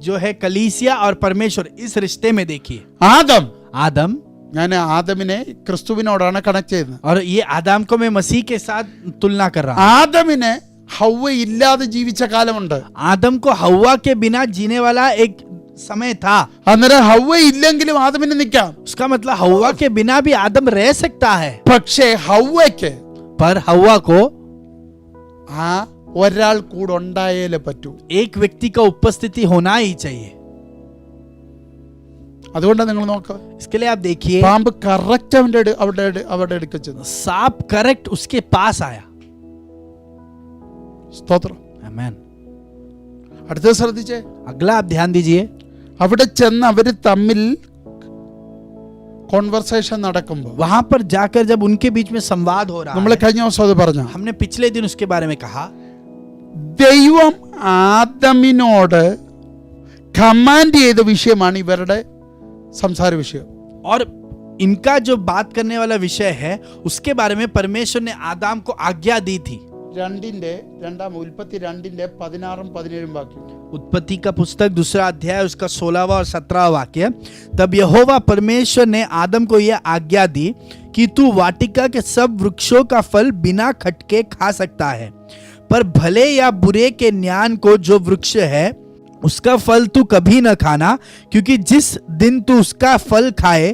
जो है कलीसिया और परमेश्वर इस रिश्ते में देखिए। आदम, ഞാൻ ആദമിനെ ക്രിസ്തുവിനോടാണ് കണക്ട് ചെയ്യുന്നത്. और ये आदम को मैं मसीह के साथ तुलना कर रहा हूँ। ആദമിന് ഹവ്വ ഇല്ലാതെ ജീവിച്ച കാലമുണ്ട്. आदम को हव्वा के बिना जीने वाला एक समय था। അന്നേരം ഹവ്വ ഇല്ലെങ്കിലും ആദമിന് നിൽക്കാം. उसका मतलब हव्वा के बिना भी आदम रह सकता है, പക്ഷേ ഹവ്വയ്ക്ക് पर हव्वा को ആ ഒരാൾ കൂടെ ഉണ്ടായാലേ പറ്റൂ. एक व्यक्ति का उपस्थिति होना ही चाहिए। അതുകൊണ്ടാണ് നിങ്ങൾ നോക്കുക, इसके लिए आप देखिए, പാമ്പ് കറക്റ്റ് അവിടെ എടുക്കച്ചത്. सांप करेक्ट उसके पास आया। സ്തോത്രം. आमेन। അടുത്തത് ശ്രദ്ധിച്ചേ, अगला आप ध्यान दीजिए, അവിടെ ചെന്ന് അവര് തമ്മിൽ കോൺവെർസേഷൻ നടക്കുമ്പോൾ वहां पर जाकर जब उनके बीच में संवाद हो रहा നമ്മൾ है, കഴിഞ്ഞ ദിവസം അത് പറഞ്ഞു, हमने पिछले दिन उसके बारे में कहा, ദൈവം ആദമിനോട് കമാൻഡ് ചെയ്ത വിഷയമാണ് ഇവരുടെ സംസാര വിഷയം. और इनका जो बात करने वाला विषय है उसके बारे में परमेश्वर ने आदम को आज्ञा दी थी। ഉൽപ്പത്തി 2:16-17 വാക്യം. उत्पत्ति का पुस्तक 2 अध्याय उसका 16वां और 17वां वाक्य। तब यहोवा परमेश्वर ने आदम को यह आज्ञा दी कि तू वाटिका के सब वृक्षों का फल बिना खटके खा सकता है, पर भले या बुरे के ज्ञान को जो वृक्ष है उसका फल तू कभी न खाना, क्योंकि जिस दिन तू उसका फल खाए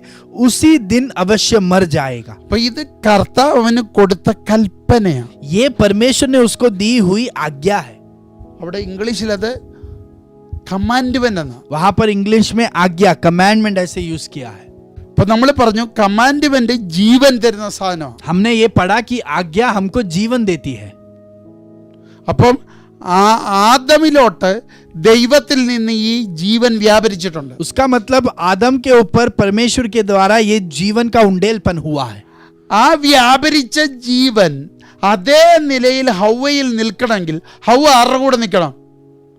उसी दिन अवश्य मर जाएगा। അപ്പൊ ഇത് കർത്താവ് അവന് കൊടുത്ത കൽപ്പനയാണ്. ये परमेश्वर ने उसको दी हुई आज्ञा है। അവിടെ ഇംഗ്ലീഷിൽ അത് കമാൻഡ്മെന്റ് എന്നാ. वहां पर इंग्लिश में आज्ञा, कमांडमेंट ऐसे यूज किया है। അപ്പൊ നമ്മൾ പറഞ്ഞു കമാൻഡ്മെന്റ് ജീവൻ തരുന്ന സാധനമാണ്. हमने ये पढ़ा कि आज्ञा हमको जीवन देती है। അപ്പം ആ ആദമിലോട്ട് ദൈവത്തിൽ നിന്ന് ഈ ജീവൻ വ്യാപരിച്ചിട്ടുണ്ട്. उसका मतलब आदम के ऊपर परमेश्वर के द्वारा ये जीवन का उंडेलपन हुआ है। ആ വ്യാപരിച്ച ജീവൻ അതേ നിലയിൽ ഹവ്വയിൽ നിൽക്കണമെങ്കിൽ ഹവ്വ ആരുടെ കൂടെ നിൽക്കണം?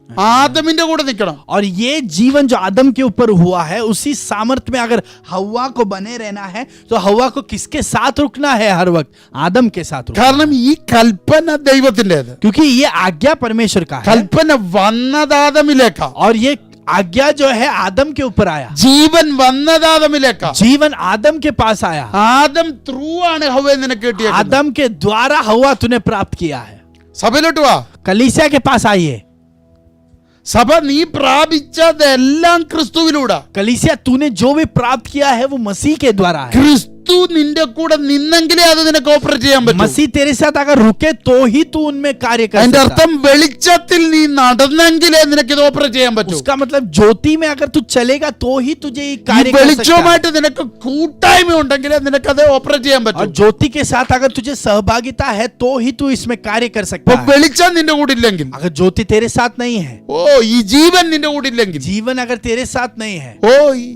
आदमिന്റെ കൂടെ നിൽക്കണം. और ये जीवन जो आदम के ऊपर हुआ है उसी सामर्थ्य में अगर हव्वा को बने रहना है तो हव्वा को किसके साथ रुकना है? हर वक्त आदम के साथ रुकना। കാരണം ഈ കൽപ്പന ദൈവത്തിൻ്റെത്. क्योंकि ये आज्ञा परमेश्वर का है കൽപ്പന വന്നത് ആദമിലേക്കാ. और ये आज्ञा जो है आदम के ऊपर आया। ജീവൻ വന്നത് ആദമിലേക്കാ. जीवन आदम के पास आया। ആദം ത്രൂ ആണ് ഹവ്വയെ നിനക്ക് കിട്ടിയത്. आदम के द्वारा हव्वा तूने प्राप्त किया है। സഭയിലോട്ട് വാ. कलीसिया के पास आइए। സഭ നീ പ്രാപിച്ചതെല്ലാം ക്രിസ്തുവിലൂടെ. कलीसिया तूने जो भी प्राप्त किया है वो मसीह के द्वारा है। ക്രിസ്തു നിന്റെ കൂടെ നിന്നെങ്കിലേ അത് നിനക്ക് ഓപ്പറേറ്റ് ചെയ്യാൻ പറ്റൂ. मसीह तेरे साथ अगर रुके तो ही तू उनमें कार्य कर അതിന്റെ सकता है। അർത്ഥം വെളിച്ചത്തിൽ നീ നടന്നെങ്കിലേ നിനക്ക് ഇത് ഓപ്പറേറ്റ് ചെയ്യാൻ പറ്റൂ. उसका मतलब ज्योति में अगर तू चलेगा तो ही तुझे ये ഈ कार्य कर सकता है। വെളിച്ചവുമായിട്ട് നിനക്ക് കൂട്ടായ്മ ഉണ്ടെങ്കിലേ നിനക്ക് അത് ഓപ്പറേറ്റ് ചെയ്യാൻ और പറ്റൂ. ज्योति के साथ अगर तुझे सहभागिता है तो ही तू इसमें कार्य कर सकता ഇപ്പൊ है। വെളിച്ചം നിന്റെ കൂടെ ഇല്ലെങ്കിൽ, अगर ज्योति तेरे साथ नहीं है, ഓ ഈ ജീവൻ നിന്റെ കൂടെ ഇല്ലെങ്കിൽ, जीवन अगर तेरे साथ नहीं है, ഓ ഈ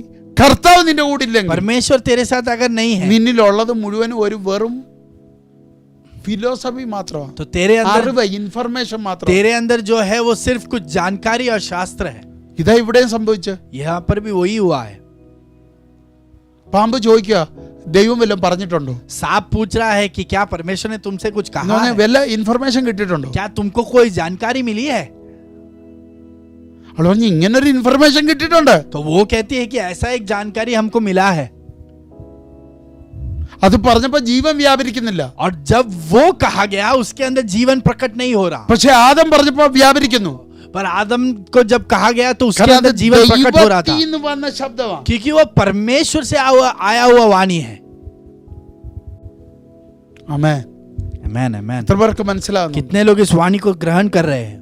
കർത്താവ് നിന്റെ കൂടെ ഇല്ലെങ്കിൽ परमेश्वर तेरे साथ अगर नहीं है നിന്നിലുള്ളത് മുഴുവനും ഒരു വെറും ഫിലോസഫി മാത്രമാണ്, तो तेरे अंदर അറിവ്, ഇൻഫർമേഷൻ മാത്രം. तेरे अंदर जो है वो सिर्फ कुछ जानकारी और शास्त्र है. ഇതാ ഇവിടെയും സംഭവിച്ചത്. यहाँ पर भी वही हुआ है. പാമ്പ് ചോദിക്കുക, ദൈവം വല്ലതും പറഞ്ഞിട്ടുണ്ടോ? सांप पूछ रहा है कि क्या परमेश्वर ने तुमसे कुछ कहा है? വല്ല ഇൻഫർമേഷൻ കിട്ടിയിട്ടുണ്ടോ? क्या तुमको कोई जानकारी मिली है? അവൾ പറഞ്ഞു ഇങ്ങനൊരു ഇൻഫർമേഷൻ കിട്ടിയിട്ടുണ്ട്. तो वो कहती है कि ऐसा एक जानकारी हमको मिला है. അത് പറഞ്ഞപ്പോ ജീവൻ വ്യാപരിക്കുന്നില്ല. और जब वो कहा गया उसके अंदर जीवन प्रकट नहीं हो रहा. പക്ഷെ ആദം പറഞ്ഞപ്പോ വ്യാപരിക്കുന്നു. पर आदम को जब कहा गया तो उसके अंदर जीवन प्रकट हो रहा था, ദൈവത്തിൽ നിന്ന് വന്ന ശബ്ദമാണ്. क्योंकि वो परमेश्वर से आया हुआ वाणी है. ആമേൻ. आमेन आमेन. എത്ര പേർക്ക് മനസ്സിലാവുന്നു? कितने लोग इस वाणी को ग्रहण कर रहे हैं?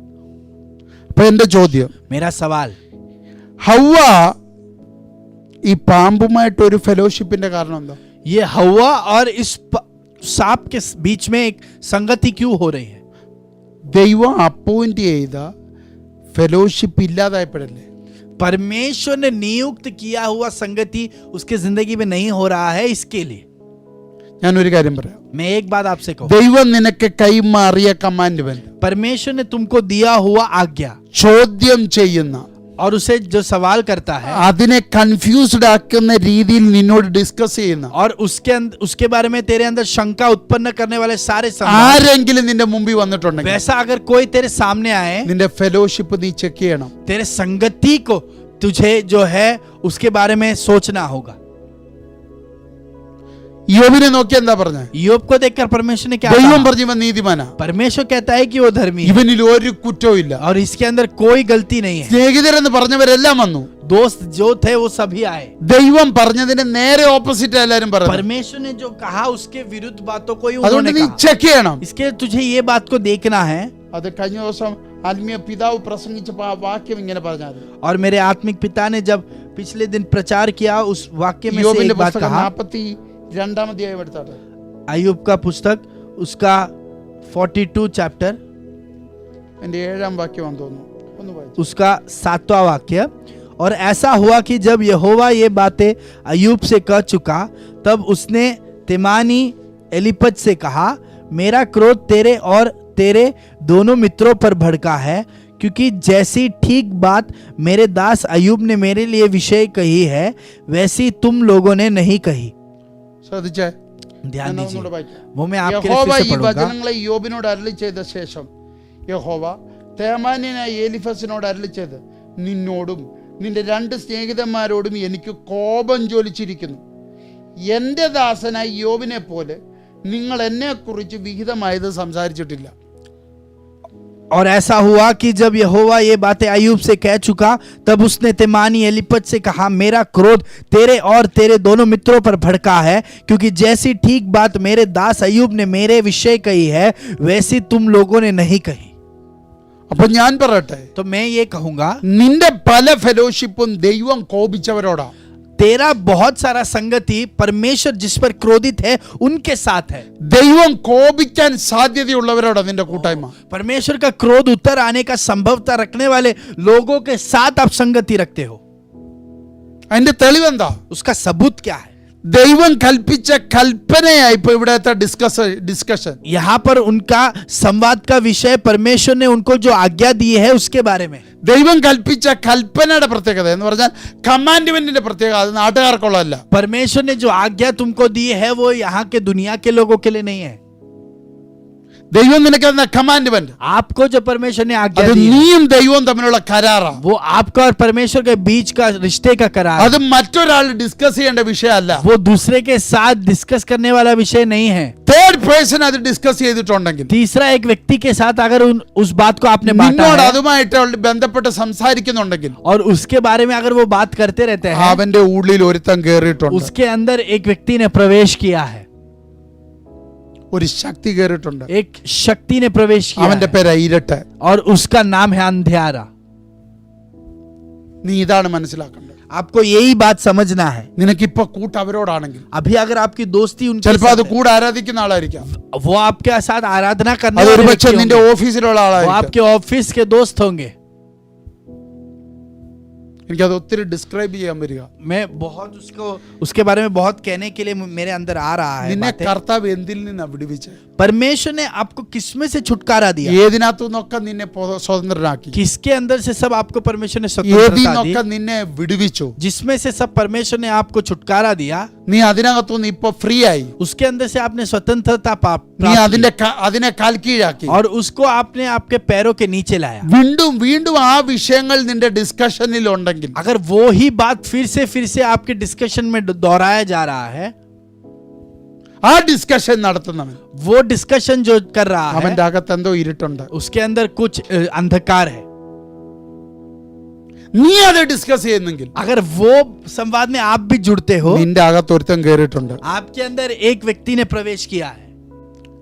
അപ്പൊ എന്റെ ചോദ്യം, मेरा सवाल, ഹവ്വ ഈ പാമ്പുമായിട്ട് ഒരു ഫെലോഷിപ്പിന്റെ കാരണം എന്താ? ये हवा और इस सांप के बीच में एक संगति क्यों हो रही है? ദൈവം അപ്പോയിന്റ് ചെയ്ത ഫെലോഷിപ്പ് ഇല്ലാതായപ്പോഴല്ലേ? परमेश्वर ने नियुक्त किया हुआ संगति उसके जिंदगी में नहीं हो रहा है. इसके लिए ഞാനൊരു കാര്യം പറയാം. मैं एक बात आपसे कहूं, ദൈവം നിനക്ക് കൈമാറിയ കമാൻഡ്മെന്റ്, परमेश्वर ने तुमको दिया हुआ आज्ञा ചോദ്യം ചെയ്യുന്ന, और उसे जो सवाल करता है അതിനെ കൺഫ്യൂസ്ഡ് ആക്കുന്ന രീതിയിൽ നിന്നോട് ഡിസ്കസ് ചെയ്യുന്ന, और उसके बारे में तेरे अंदर शंका उत्पन्न करने वाले सारे सवाल, ആരെങ്കിലും നിന്റെ മുമ്പിൽ വന്നിട്ടുണ്ടെങ്കിൽ वैसा अगर कोई तेरे सामने आए, നിന്റെ ഫെലോഷിപ്പ് നീ ചെക്ക് ചെയ്യണം. तेरे संगति को तुझे जो है उसके बारे में सोचना होगा. യോബിനെ നോക്കി എന്താ പറഞ്ഞത്? ईयोब को देखकर परमेश्वर ने क्या ദൈവം कहा? പറഞ്ഞു ഇവൻ നീതിമാനാ, परमेश्वर कहता है कि वो धर्मी है ഇവനിൽ ഒരു കുറ്റവും ഇല്ല. और इसके अंदर कोई गलती नहीं है. സ്നേഹിതരെന്ന് പറഞ്ഞവരെല്ലാം വന്നു. दोस्त जो थे वो सभी आए. ദൈവം പറഞ്ഞതിന് നേരെ ഓപ്പോസിറ്റ് എല്ലാരും പറഞ്ഞു. परमेश्वर ने जो कहा उसके विरुद्ध बातों को ही അതുകൊണ്ട് उन्होंने നീ कहा. ചെക്ക് ചെയ്യണം. इसके तुझे ये बात को देखना है. അത് കഴിഞ്ഞ ദിവസം ആത്മീയ പിതാവ് പ്രസംഗിച്ചപ്പോൾ ആ വാക്യം ഇങ്ങനെ പറഞ്ഞത്. और मेरे आत्मिक पिता ने जब पिछले दिन प्रचार किया उस वाक्य में से യോബിന്റെ एक बात പുസ്തകം कहा. 42 അധ്യായം എടുത്താട്ടെ. अय्यूब का पुस्तक उसका 42 चैप्टर എന്റെ 7-ാം വാക്യമാണെന്ന് തോന്നുന്നു. ഒന്ന് വായിച്ചു. उसका 7वां वाक्य. और ऐसा हुआ कि जब यहोवा ये बातें अय्यूब से कह चुका तब उसने तेमानी एलीपज से कहा, मेरा क्रोध तेरे और तेरे दोनों मित्रों पर भड़का है, क्योंकि जैसी ठीक बात मेरे दास अय्यूब ने मेरे लिए विषय कही है वैसी तुम लोगों ने नहीं कही. ശ്രദ്ധിച്ചേ, ध्यान ഞാൻ दीजिए, ഒന്നുകൂടെ വായിക്കാം. वो मैं आपके लिए യഹോവ फिर ഈ से पढ़ूंगा. വചനങ്ങളെ യോബിനോട് അരുളി ചെയ്ത ശേഷം യഹോവ തേമാന്യനായ ഏലിഫസിനോട് അരുളി ചെയ്ത്, നിന്നോടും നിന്റെ 2 സ്നേഹിതന്മാരോടും എനിക്ക് കോപം ജ്വലിച്ചിരിക്കുന്നു. എൻ്റെ ദാസനായ യോബിനെ പോലെ നിങ്ങൾ എന്നെക്കുറിച്ച് വിഹിതമായത് സംസാരിച്ചിട്ടില്ല. और ऐसा हुआ कि जब यहोवा ये बातें अय्यूब से कह चुका तब उसने तेमानी एलीपज से कहा, मेरा क्रोध तेरे और तेरे दोनों मित्रों पर भड़का है, क्योंकि जैसी ठीक बात मेरे दास अय्यूब ने मेरे विषय कही है वैसी तुम लोगों ने नहीं कही. അപ്പൊ ഞാൻ പറയട്ടെ, तो मैं ये कहूंगा, നിന്റെ പല ഫെലോഷിപ്പും ദൈവം കോപിച്ചവരോടാ. तेरा बहुत सारा संगति परमेश्वर जिस पर क्रोधित है उनके साथ है. ദൈവം കോപിക്കാൻ സാധ്യതയുള്ളവരോടാ നിന്റെ കൂട്ടായ്മ. परमेश्वर का क्रोध उतर आने का संभवता रखने वाले लोगों के साथ आप संगति रखते हो. അതിന്റെ തെളിവെന്താ? उसका सबूत क्या है? ദൈവം കൽപ്പിച്ച കൽപ്പനയായി ഇപ്പൊ ഇവിടത്തെ ഡിസ്കഷൻ. यहाँ पर उनका संवाद का विषय परमेश्वर ने उनको जो आज्ञा दी है उसके बारे में. ദൈവം കൽപ്പിച്ച കൽപ്പനയുടെ പ്രത്യേകത എന്ന് പറഞ്ഞാൽ കമാൻഡ്മെന്റിന്റെ പ്രത്യേകത അത് നാട്ടുകാർക്കുള്ളതല്ല. परमेश्वर ने जो आज्ञा तुमको दी है वो यहाँ के दुनिया के लोगों के लिए नहीं है. ദൈവം നിനക്ക് തന്ന കമാൻഡ്മെന്റ് आपको जो परमेश्वर ने आज्ञा അത് दी है, നീയും ദൈവവും തമ്മിലുള്ള കരാറാ. वो आपका और परमेश्वर के बीच का रिश्ते का करार है. അത് മറ്റൊരാൾ ഡിസ്കസ് ചെയ്യേണ്ട വിഷയമല്ല. वो दूसरे के साथ डिस्कस करने वाला विषय नहीं है. തേർഡ് പേഴ്സൺ അത് ഡിസ്കസ് ചെയ്തിട്ടുണ്ടെങ്കിൽ तीसरा एक व्यक्ति के साथ अगर उस बात को आपने बांटा നിന്നോട് है അതുമായിട്ട് ബന്ധപ്പെട്ട് സംസാരിക്കുന്നുണ്ടെങ്കിൽ और उसके बारे में अगर वो बात करते रहते हैं, അവന്റെ ഉള്ളിൽ ഒരുത്തൻ കേറിയിട്ടുണ്ട്, उसके अंदर एक व्यक्ति ने प्रवेश किया है, ഒരു ശക്തി കേറിയിട്ടുണ്ട്. एक शक्ति ने प्रवेश किया അവന്റെ है, പേര് ഇരുട്ട്. और उसका नाम है अंधियारा. നീ ഇതാണ് മനസ്സിലാക്കേണ്ടത്. आपको यही बात समझना है. നിനക്കിപ്പോ കൂട്ട് അവരോടാണെങ്കിൽ अभी अगर आपकी दोस्ती उनके ചിലപ്പോ അത് साथ है, കൂടെ ആരാധിക്കുന്ന ആളായിരിക്കാം, वो आपके साथ आराधना करने അത് वाले ഒരു व्यक्ति പക്ഷെ നിന്റെ होंगे, ഓഫീസിലുള്ള वो ആളായിരിക്കാം. आपके ऑफिस के दोस्त होंगे. എനിക്കത് ഒത്തിരി ഡിസ്ക്രൈബ് ചെയ്യാൻ വരിക. मैं बहुत उसके बारे में बहुत कहने के लिए मेरे अंदर आ रहा है നിന്നെ बातें। കർത്താവ് എന്തിൽ നിന്നാ വിടുവിച്ചത്? परमेश्वर ने आपको किसमें से छुटकारा दिया? ഏതിനകത്തു നിന്നൊക്കെ നിന്നെ സ്വതന്ത്രനാക്കി? किसके अंदर से सब आपको परमेश्वर ने स्वतंत्रता दी? ഏതിനൊക്കെ നിന്നെ വിടുവിച്ചു? जिसमें से सब परमेश्वर ने आपको छुटकारा दिया, നീ അതിനകത്തുനിന്ന് ഇപ്പൊ ഫ്രീ ആയി. उसके अंदर से आपने स्वतंत्रता നീ प्राप्त അതിനെ കാൽക്കീഴാക്കി. की और उसको आपने आपके पैरों के नीचे लाया। വീണ്ടും വീണ്ടും ആ വിഷയങ്ങൾ നിന്റെ ഡിസ്കഷനിൽ ഉണ്ടെങ്കിൽ, अगर वो ही बात फिर से आपके डिस्कशन में दोहराया जा रहा है, ആ ഡിസ്കഷൻ നടത്തുന്നവൻ वो डिस्कशन जो कर रहा है അവന്റെ അകത്ത് എന്തോ ഇരുട്ടുണ്ട്. उसके अंदर कुछ अंधकार है। നീ അത് ഡിസ്കസ് ചെയ്യുന്നെങ്കിൽ अगर वो संवाद में आप भी जुड़ते हो, നിന്റെ അകത്ത് ഒരുത്തൻ കയറിയിട്ടുണ്ട്. आपके अंदर एक व्यक्ति ने प्रवेश किया है।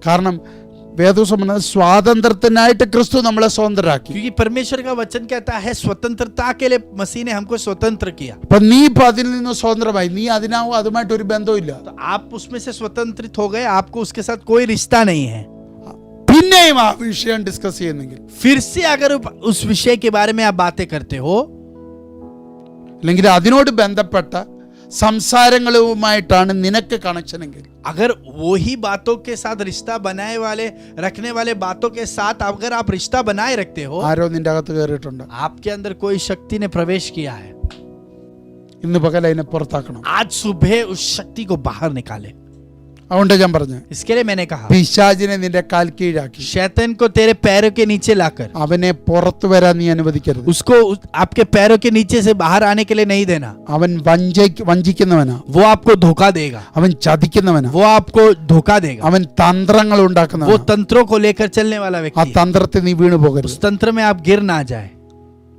കാരണം വേദോസം സ്വാതന്ത്ര്യത്തിനായിട്ട് ക്രിസ്തു നമ്മളെ സ്വതന്ത്രരാക്കി. क्योंकि परमेश्वर का वचन कहता है स्वतंत्रता के लिए मसीह ने हमको स्वतंत्र किया। അപ്പൊ നീ ഇപ്പൊ അതിൽ നിന്ന് സ്വതന്ത്രമായി. നീ അതുമായിട്ട് ഒരു ബന്ധമില്ല. तो आप उसमें से स्वतंत्रित हो गए, आपको उसके साथ कोई रिश्ता नहीं है। പിന്നെയും ആ വിഷയം ഡിസ്കസ് ചെയ്യുന്നെങ്കിൽ, फिर से अगर उस विषय के बारे में आप बातें करते हो, അല്ലെങ്കിൽ അതിനോട് ബന്ധപ്പെട്ട സംസാരങ്ങളുമായിട്ടാണ് നിനക്ക് കണക്ഷൻ എങ്കിൽ, अगर वो ही बातों के साथ रिश्ता रखने वाले बातों के साथ अगर आप रिश्ता बनाए रखते हो, ആരോ നിന്റെ അകത്ത് കയറിയിട്ടുണ്ട്. आपके अंदर कोई शक्ति ने प्रवेश किया है। ഇന്ന് പകൽ അതിനെ പുറത്താക്കണം. आज सुबह उस शक्ति को बाहर निकाले। അതുകൊണ്ട് ഞാൻ പറഞ്ഞു, इसके लिए मैंने कहा, പിശാചിനെ നിന്റെ കാൽ കീഴാക്കി शैतान को तेरे पैरों के नीचे लाकर അവനെ പുറത്തു വരാൻ നീ അനുവദിക്കരുത്. उसको आपके पैरों के नीचे से बाहर आने के लिए नहीं देना। അവൻ വഞ്ചിക്കുന്നവനാ, वो आपको धोखा देगा, അവൻ ചതിക്കുന്നവനാ, वो आपको धोखा देगा, അവൻ തന്ത്രങ്ങൾ वो ഉണ്ടാക്കുന്നവനാ. तंत्रों को लेकर चलने वाला ആ व्यक्ति है। തന്ത്രത്തിൽ നീ വീണു പോകരുത്. उस तंत्र में आप गिर ना जाए।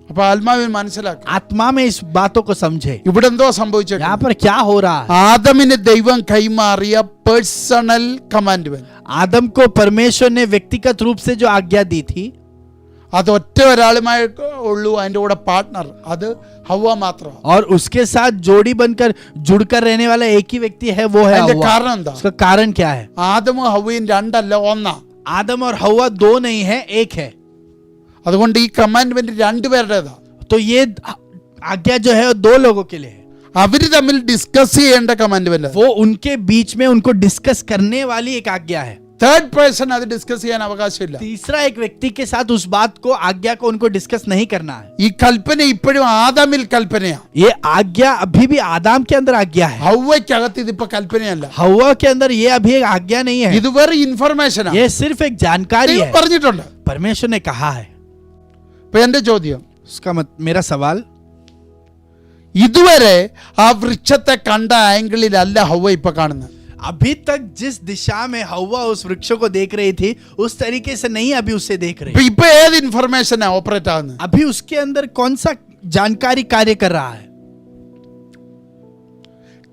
അപ്പൊ ആത്മാവിൽ മനസ്സിലാക്കി आत्मा में इस बातों को समझे। ഇവിടെ എന്തോ സംഭവിച്ചേക്കും. यहाँ पर क्या हो रहा है? ആദമിന് ദൈവം കൈമാറിയ പേഴ്സണൽ കമാൻഡ്മെന്റ്, आदम को परमेश्वर ने व्यक्तिगत रूप से जो आज्ञा दी थी, അത് ഒറ്റ ഒരാളുമായി ഉള്ളൂ. അതിന്റെ കൂടെ പാർട്ട്ണർ അത് ഹവ്വ മാത്രം. और उसके साथ जोड़ी बनकर जुड़कर रहने वाला एक ही व्यक्ति है, वो है അതിന്റെ हव्वा। കാരണം എന്താ? उसका कारण क्या है? ആദമും ഹവ്വയും രണ്ടല്ല, ഒന്നാ. आदम और हव्वा दो नहीं है, एक है। അതുകൊണ്ട് ഈ കമാൻഡ്മെന്റ് രണ്ടുപേരുടേതാ. तो ये आज्ञा जो है वो दो लोगों के लिए है। അവര് തമ്മിൽ ഡിസ്കസ് ചെയ്യേണ്ട കമാൻഡ്മെന്റ്. वो उनके बीच में उनको डिस्कस करने वाली एक आज्ञा है। തേർഡ് പേഴ്സൺ അത് ഡിസ്കസ് ചെയ്യാൻ അവകാശമില്ല. तीसरा एक व्यक्ति के साथ उस बात को आज्ञा को उनको डिस्कस नहीं करना है। ഈ കൽപ്പന ഇപ്പോഴും ആദാമിൽ കൽപ്പനയാ. ये आज्ञा अभी भी आदम के अंदर आज्ञा है। ഹവ്വയ്ക്കകത്ത് ഇതിപ്പോ കൽപ്പനയല്ല. हव्वा के अंदर ये अभी एक आज्ञा नहीं है, ഇത് വെറും ഇൻഫർമേഷനാ. ये सिर्फ एक जानकारी है। പറഞ്ഞിട്ടുണ്ട്. परमेश्वर ने कहा है। ഇപ്പൊ എന്റെ ചോദ്യം, मेरा सवाल, ഇതുവരെ ആ വൃക്ഷത്തെ കണ്ട ആംഗിളിലല്ല ഹവ്വ ഇപ്പൊ കാണുന്നത്. अभी तक जिस दिशा में हव्वा उस वृक्ष को देख रही थी उस तरीके से नहीं अभी उसे देख रही। ഇപ്പൊ ഏത് ഇൻഫർമേഷനാ ഓപ്പറേറ്റ് ആകുന്നത്? अभी उसके अंदर कौन सा जानकारी कार्य कर रहा है?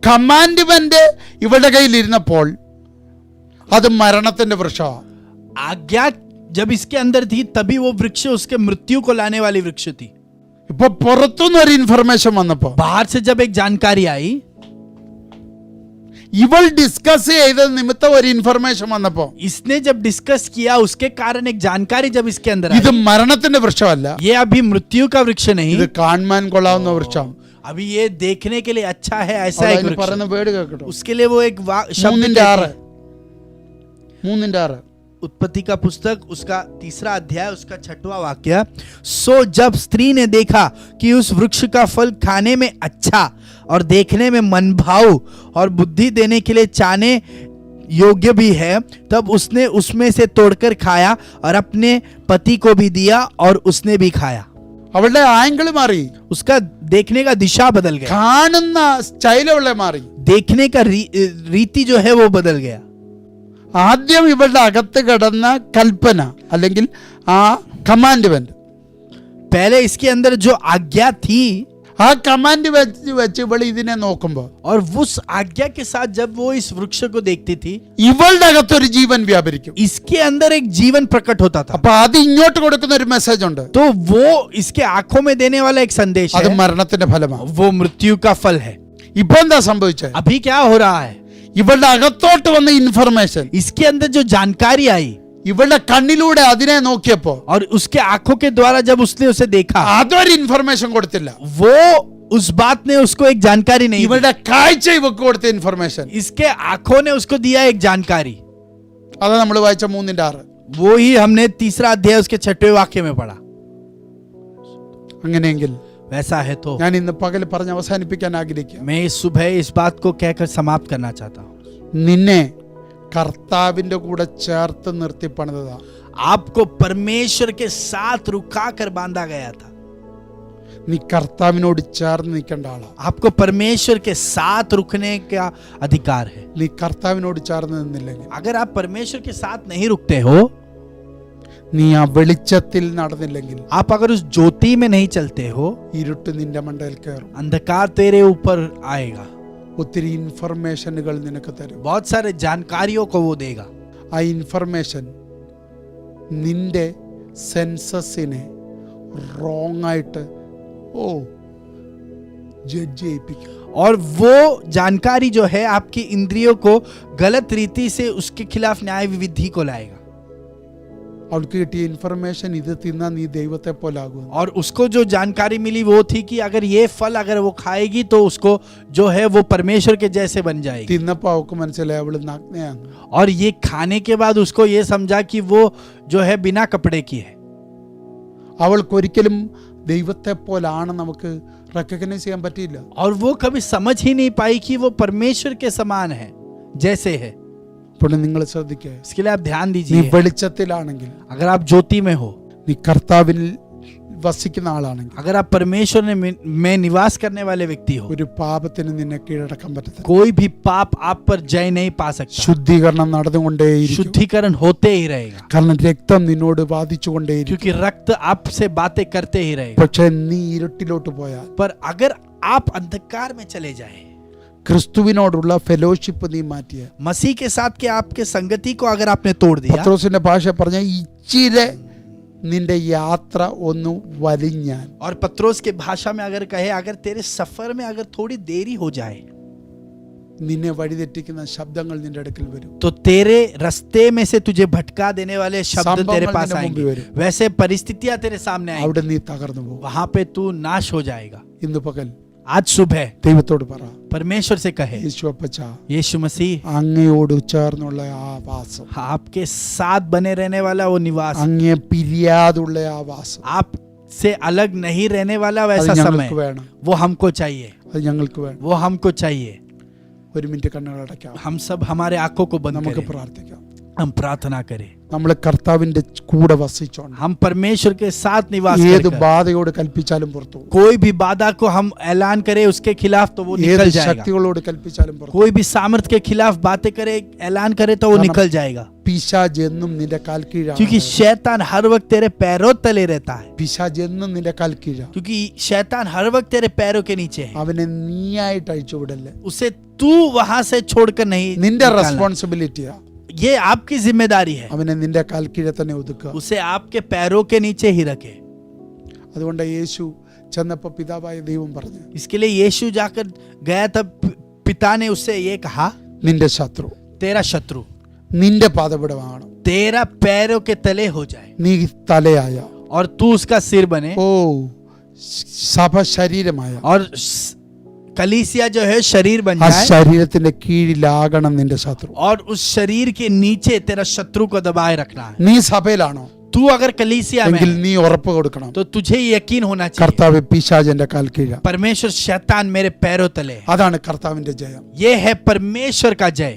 കമാൻഡ്മെന്റ് ഇവളുടെ കയ്യിൽ ഇരുന്നപ്പോൾ അത് മരണത്തിന്റെ വൃക്ഷമാണ്. आज्ञा जब इसके अंदर थी तभी वो वृक्ष उसके मृत्यु को लाने वाली वृक्ष थी। ഇപ്പൊ പുറത്തുനിന്ന് ഒരു ഇൻഫർമേഷൻ വന്നപ്പോ, बाहर से जब एक जानकारी आई, ഇവൾ ഡിസ്കസ് ചെയ്ത നിമിത്തം ഒരു ഇൻഫർമേഷൻ വന്നപ്പോ, इसने जब डिस्कस किया उसके कारण एक जानकारी जब इसके अंदर ഇത് आई, മരണത്തിന്റെ വൃക്ഷമല്ല, ये अभी मृत्यु का वृक्ष नहीं, ഇത് കാണാൻ കൊള്ളാവുന്ന വൃക്ഷം. अभी ये देखने के लिए अच्छा है ऐसा एक അതിന് वृक्ष। പറയുന്ന വേർഡ് കേട്ടോ, उसके लिए वो एक शब्द 3:6. 3:6 उत्पत्ति का पुस्तक उसका 3 अध्याय उसका 6वां वाक्य। सो जब स्त्री ने देखा कि उस वृक्ष का फल खाने में अच्छा और देखने में मनभाऊ और बुद्धि देने के लिए चाहने योग्य भी है, तब उसने उसमें से तोड़कर खाया और अपने पति को भी दिया और उसने भी खाया। അവളുടെ ആംഗിൾ മാറി, उसका देखने का दिशा बदल गया, കാണുന്ന സ്റ്റൈൽ അവളെ മാറി. देखने का रीति जो है वो बदल गया। ആദ്യം ഇവളുടെ അകത്ത് കിടന്ന കൽപ്പന അല്ലെങ്കിൽ ആ കമാൻഡ്മെന്റ്, पहले इसके अंदर जो आज्ञा थी, ആ കമാൻഡ് വെച്ച് ഇവൾ ഇതിനെ നോക്കുമ്പോ, और उस आज्ञा के साथ जब वो इस वृक्ष को देखती थी, ഇവളുടെ അകത്തൊരു ജീവൻ വ്യാപരിക്കും. इसके अंदर एक जीवन प्रकट होता था। അപ്പൊ അത് ഇങ്ങോട്ട് കൊടുക്കുന്ന ഒരു മെസ്സേജ് ഉണ്ട്. तो वो इसके आंखों में देने वाला एक संदेश അത് है, മരണത്തിന്റെ ഫലമാണ്. वो मृत्यु का फल है। ഇപ്പൊ എന്താ സംഭവിച്ചത്? अभी क्या हो रहा है? ഇവളുടെ അകത്തോട്ട് വന്ന ഇൻഫർമേഷൻ इसके अंदर जो जानकारी आई, ഇവളുടെ കണ്ണിലൂടെ അതിനെ നോക്കിയപ്പോ और उसके आंखों के द्वारा जब उसने उसे देखा, അതൊരു ഇൻഫർമേഷൻ കൊടുത്തില്ല. वो उस बात ने उसको एक जानकारी नहीं दी। ഇവളുടെ കാഴ്ച ഇവക്ക് കൊടുത്ത ഇൻഫർമേഷൻ. इसके आंखों ने उसको दिया एक जानकारी। അതാ നമ്മൾ വായിച്ച 3:6. वो ही हमने तीसरा अध्याय उसके 6वें वाक्य में पढ़ा। അങ്ങനെയെങ്കിൽ वैसा है तो ഞാൻ ഇന്ന് പകൽ പറഞ്ഞ് അവസാനിപ്പിക്കാൻ ആഗ്രഹിക്കുക. मैं इस सुबह इस बात को कहकर समाप्त करना चाहता हूँ। നിന്നെ കർത്താവിന്റെ കൂടെ ചേർത്ത് നിർത്തി പണിതതാ. आपको परमेश्वर के साथ रुका कर बांधा गया था। നീ കർത്താവിനോട് ചേർന്ന് നിൽക്കേണ്ട ആളാ. आपको परमेश्वर के साथ रुकने का अधिकार है। നീ കർത്താവിനോട് ചേർന്ന് നിന്നില്ലെങ്കിൽ, अगर आप परमेश्वर के साथ नहीं रुकते हो, നീ ആ വെളിച്ചത്തിൽ നടന്നില്ലെങ്കിൽ, आप अगर उस ज्योति में नहीं चलते हो, ഇരുട്ട് നിന്റെ മണ്ടയിൽ കയറും. अंधकार तेरे ऊपर आएगा। ഒത്തിരി ഇൻഫർമേഷനുകൾ നിനക്ക് തരും. बहुत सारे जानकारियों को वो देगा। ആ ഇൻഫർമേഷൻ നിന്റെ സെൻസസിനെ റോങ് ആയിട്ട് ജഡ്ജ് ചെയ്യിപ്പിക്കും. और वो जानकारी जो है आपकी इंद्रियों को गलत रीति से उसके खिलाफ न्याय विधि को लाएगा। അവൾക്ക് കിട്ടിയ ഇൻഫർമേഷൻ ഇത് തിന്നാ നീ ദൈവത്തെ പോലെ ആകും. और उसको जो जानकारी मिली वो थी कि अगर ये फल अगर वो खाएगी तो उसको जो है वो परमेश्वर के जैसे बन जाएगी। തിന്നപ്പോ അവൾക്ക് മനസ്സിലായി അവള് നഗ്നയാണ്. और ये खाने के बाद उसको ये समझा कि वो जो है बिना कपड़े की है। അവൾക്കൊരിക്കലും ദൈവത്തെ പോലാണ് നമുക്ക് റെക്കഗ്നൈസ് ചെയ്യാൻ പറ്റിയില്ല. और वो कभी समझ ही नहीं पाई कि वो परमेश्वर के समान है, जैसे है। അപ്പോൾ നിങ്ങൾ ശ്രദ്ധിക്കുക. इसके लिए आप ध्यान നീ दीजिए। വെളിച്ചത്തിലാണെങ്കിൽ, अगर आप ज्योति में हो, നീ കർത്താവിൽ വസിക്കുന്ന ആളാണെങ്കിൽ, अगर आप परमेश्वर में निवास करने वाले व्यक्ति हो, ഒരു പാപത്തിന് നിന്നെ കീഴടക്കാൻ പറ്റത്തില്ല. कोई भी पाप आप पर जय नहीं पा सकता। ശുദ്ധീകരണം നടന്നുകൊണ്ടേയിരിക്കും. शुद्धिकरण होते ही रहेगा, കാരണം രക്തം നിന്നോട് വാദിച്ചുകൊണ്ടേയിരിക്കും. क्योंकि रक्त आपसे बातें करते ही रहेगा। പക്ഷെ നീ ഇരുട്ടിലോട്ട് പോയാൽ, पर अगर आप अंधकार में चले जाए, ക്രിസ്തുവിനോടുള്ള ഫെലോഷിപ്പ് നീ മാറ്റിയ, मसीह के साथ के आपके संगति को अगर आपने तोड़ दिया, പത്രോസിന്റെ ഭാഷ പറഞ്ഞ ഇച്ചിരെ നിന്റെ യാത്ര ഒന്ന് വലിഞ്ഞാൽ, और पत्रोस के भाषा में अगर कहे अगर तेरे सफर में अगर थोड़ी देरी हो जाए, നിന്നെ വഴിതെറ്റിക്കുന്ന ശബ്ദങ്ങൾ നിന്റെ അടുക്കൽ വരും. तो तेरे रास्ते में से तुझे भटका देने वाले शब्द तेरे पास संभव आएंगे, नहीं। वैसे परिस्थितियां तेरे सामने आएंगी, അവിടെ നീ തകർന്നു പോകും. वहां पे तू नाश हो जाएगा। ഇന്ന് പകൽ आज सुबह ദൈവത്തോട് പറ, परमेश्वर से कहे, യേശു അപ്പച്ച, यीशु मसीह അങ്ങയോട് ചേർന്നുള്ള ആ വാസം, आपके साथ बने रहने वाला वो निवास, അങ്ങയെ പിരിയാതുള്ള ആ വാസം, आप से अलग नहीं रहने वाला അത് वैसा समय ഞങ്ങൾക്ക് വേണം. वो हमको चाहिए, അത് ഞങ്ങൾക്ക് വേണം. वो हमको चाहिए। ഒരു മിനിറ്റ് കണ്ണുകൾ അടയ്ക്കാം. हम सब हमारे आंखों को बंद നമുക്ക് करें, പ്രാർത്ഥിക്കാം. हम प्रार्थना करें। നമ്മൾ കർത്താവിന്റെ കൂടെ വസിച്ചോണം. हम परमेश्वर के साथ निवास ഏത് करें। ബാധയോട് കൽപ്പിച്ചാലും പുറത്തു പോകും. कोई भी बाधा को हम ऐलान करें उसके खिलाफ तो वो ഏത് निकल जाएगा। ശക്തികളോട് കൽപ്പിച്ചാലും പുറത്തു. कोई भी सामर्थ्य के खिलाफ बातें करे, ऐलान करे तो वो കാരണം निकल जाएगा, പിശാച് എന്നും നിന്റെ കാൽ കീഴാണ്. क्योंकि शैतान हर वक्त तेरे पैरों तले रहता है, പിശാച് എന്നും നിന്റെ കാൽ കീഴാണ്. क्योंकि शैतान हर वक्त तेरे पैरों के नीचे है। അവനെ നീയായിട്ട് അഴിച്ചുവിടല്ലേ. उसे तू वहां से छोड़कर नहीं നിന്റെ निकालना। റെസ്പോൺസിബിലിറ്റിയാ. ये आपकी जिम्मेदारी है, അവനെ നിന്റെ കാൽ കീഴെ തന്നെ ഒതുക്കുക. उसे आपके पैरों के नीचे ही रखे। അതുകൊണ്ട് യേശു ചെന്നപ്പോ പിതാവായ ദൈവം പറഞ്ഞു, इसके लिए यीशु जाकर गया तब पिता ने उससे ये कहा, നിന്റെ ശത്രു तेरा शत्रु നിന്റെ പാദപിടമാണ്. तेरा पैरों के तले हो जाए നീ തലയായ, और तू उसका सिर बने, ഓ സഭ ശരീരമായ, और कलीसिया जो है शरीर बन ആ जाए, ശരീരത്തിന്റെ കീഴിലാകണം നിന്റെ ശത്രു. और उस शरीर के नीचे तेरा शत्रु को दबाए रखना है। നീ സഭയിലാണോ तू अगर कलीसिया में എങ്കിൽ है, നീ ഉറപ്പ് കൊടുക്കണം, तो तुझे यकीन होना चाहिए കർത്താവ് പിശാചിന്റെ കാൽ കീഴ. परमेश्वर शैतान मेरे पैरों तले है। അതാണ് കർത്താവിന്റെ ജയം. ये है परमेश्वर का जय।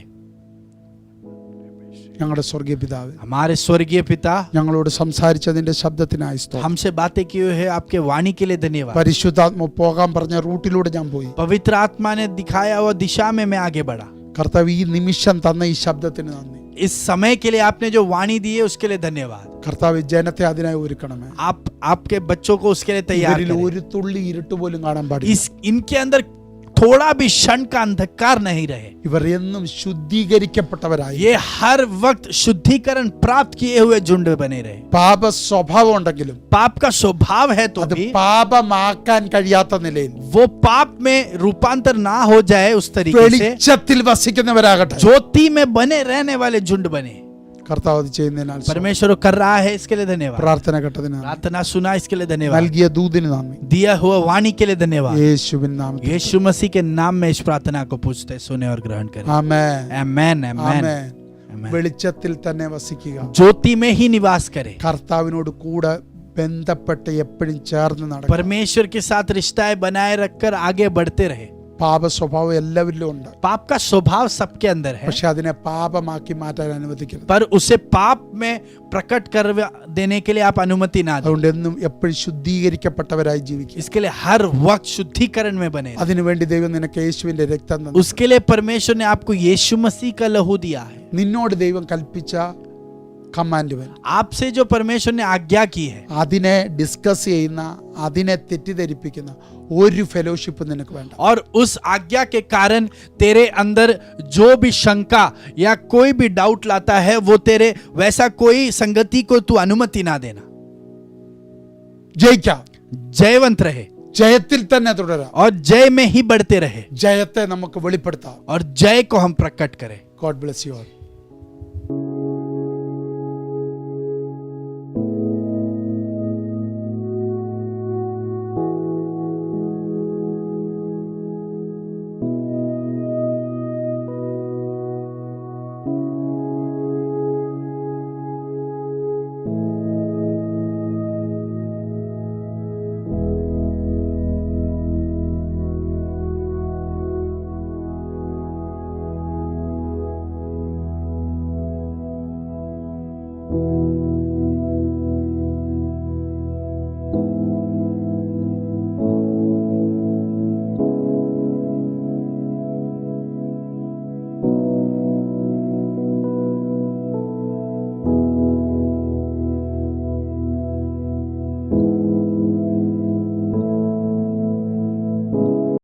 ഞങ്ങളുടെ സ്വർഗീയ പിതാവ്, हमारे स्वर्गीय पिता, ഞങ്ങളോട് സംസാരിച്ചതിന്റെ ശബ്ദത്തിനായി സ്തോത്രം. हमसे बातें की हुई है, आपके वाणी के लिए धन्यवाद। പരിശുദ്ധാത്മ പോകാൻ പറഞ്ഞ റൂട്ടിലൂടെ ഞാൻ പോയി. पवित्र आत्मा ने दिखाया हुआ दिशा में मैं आगे बढ़ा। കർത്താവ് ഈ നിമിഷം തന്ന ഈ ശബ്ദത്തിന് നന്ദി. इस समय के लिए आपने जो वाणी दी है उसके लिए धन्यवाद। കർത്താവ് ജനത്തെ അതിനായി ഒരുക്കണമേ. आप आपके बच्चों को उसके लिए तैयार ഇവരിൽ करें। ഒരു തുള്ളി ഇരുട്ട് പോലും കാണാൻ പാടില്ല. इनके अंदर थोड़ा भी क्षण का अंधकार नहीं रहे। ഇവർ എന്നും ശുദ്ധീകരിക്കപ്പെട്ടവരായി, ये हर वक्त शुद्धिकरण प्राप्त किए हुए झुंड बने रहे। പാപ സ്വഭാവം ഉണ്ടെങ്കിലും पाप का स्वभाव है तो അത് भी പാപമാക്കാൻ കഴിയാത്ത നിലയിൽ वो पाप में रूपांतर ना हो जाए, उस तरीके से വെളിച്ചത്തിൽ വസിക്കുന്നവരാകട്ടെ. ज्योति में बने रहने वाले झुंड बने। കർത്താവ് അത് ചെയ്യുന്നതിനാൽ സ്തോത്രം. परमेश्वर वो कर रहा है, इसके लिए धन्यवाद। പ്രാർത്ഥന കേട്ടതിനാൽ प्रार्थना सुना, इसके लिए धन्यवाद। നൽകിയ ദൂതിന് നന്ദി. दिया हुआ वाणी के लिए धन्यवाद। യേശുവിൻ നാമത്തിൽ यीशु मसीह के नाम में इस प्रार्थना को पूछते, सुने और ग्रहण करें। ആമേൻ. आमेन, आमेन, ആമേൻ. आमेन। വെളിച്ചത്തിൽ തന്നെ വസിക്കുക. ज्योति में ही निवास करे। കർത്താവിനോട് കൂടെ ബന്ധപ്പെട്ട് എപ്പോഴും ചേർന്ന് നടക്കുക. परमेश्वर के साथ रिश्ता बनाए रखकर आगे बढ़ते रहे। പാപ സ്വഭാവം എല്ലാവരിലും ഉണ്ട്. पाप का स्वभाव सबके अंदर है, പക്ഷെ അതിനെ പാപമാക്കി മാറ്റാൻ അനുവദിക്കരുത്. पर उसे पाप में प्रकट कर देने के लिए आप अनुमति ना दें। അതുകൊണ്ട് എന്നും എപ്പോഴും ശുദ്ധീകരിക്കപ്പെട്ടവരായി ജീവിക്കുക. इसके लिए हर वक्त शुद्धिकरण में बने रहें। അതിനുവേണ്ടി ദൈവം നിനക്ക് യേശുവിന്റെ രക്തം തന്നു. उसके लिए परमेश्वर ने आपको यीशु मसीह का लहू दिया है। നിന്നോട് ദൈവം കൽപ്പിച്ച കമാൻഡ്മെന്റ്, आपसे जो परमेश्वर ने आज्ञा की है, അതിനെ ഡിസ്കസ് ചെയ്യുന്ന, അതിനെ തെറ്റിദ്ധരിപ്പിക്കുന്ന ഒരു ഫെലോഷിപ്പ് നിനക്ക് വേണ്ട. और उस आज्ञा के कारण तेरे अंदर जो भी शंका या कोई भी डाउट लाता है, वो तेरे वैसा कोई संगति को तू अनुमति ना देना। ജയിക്കാം, जयवंत रहे ജയത്തിൽ തന്നെ തുടരാം. और जय में ही बढ़ते रहे, ജയത്തെ നമുക്ക് വെളിപ്പെടുത്താം. और जय को हम प्रकट करें। God bless you all.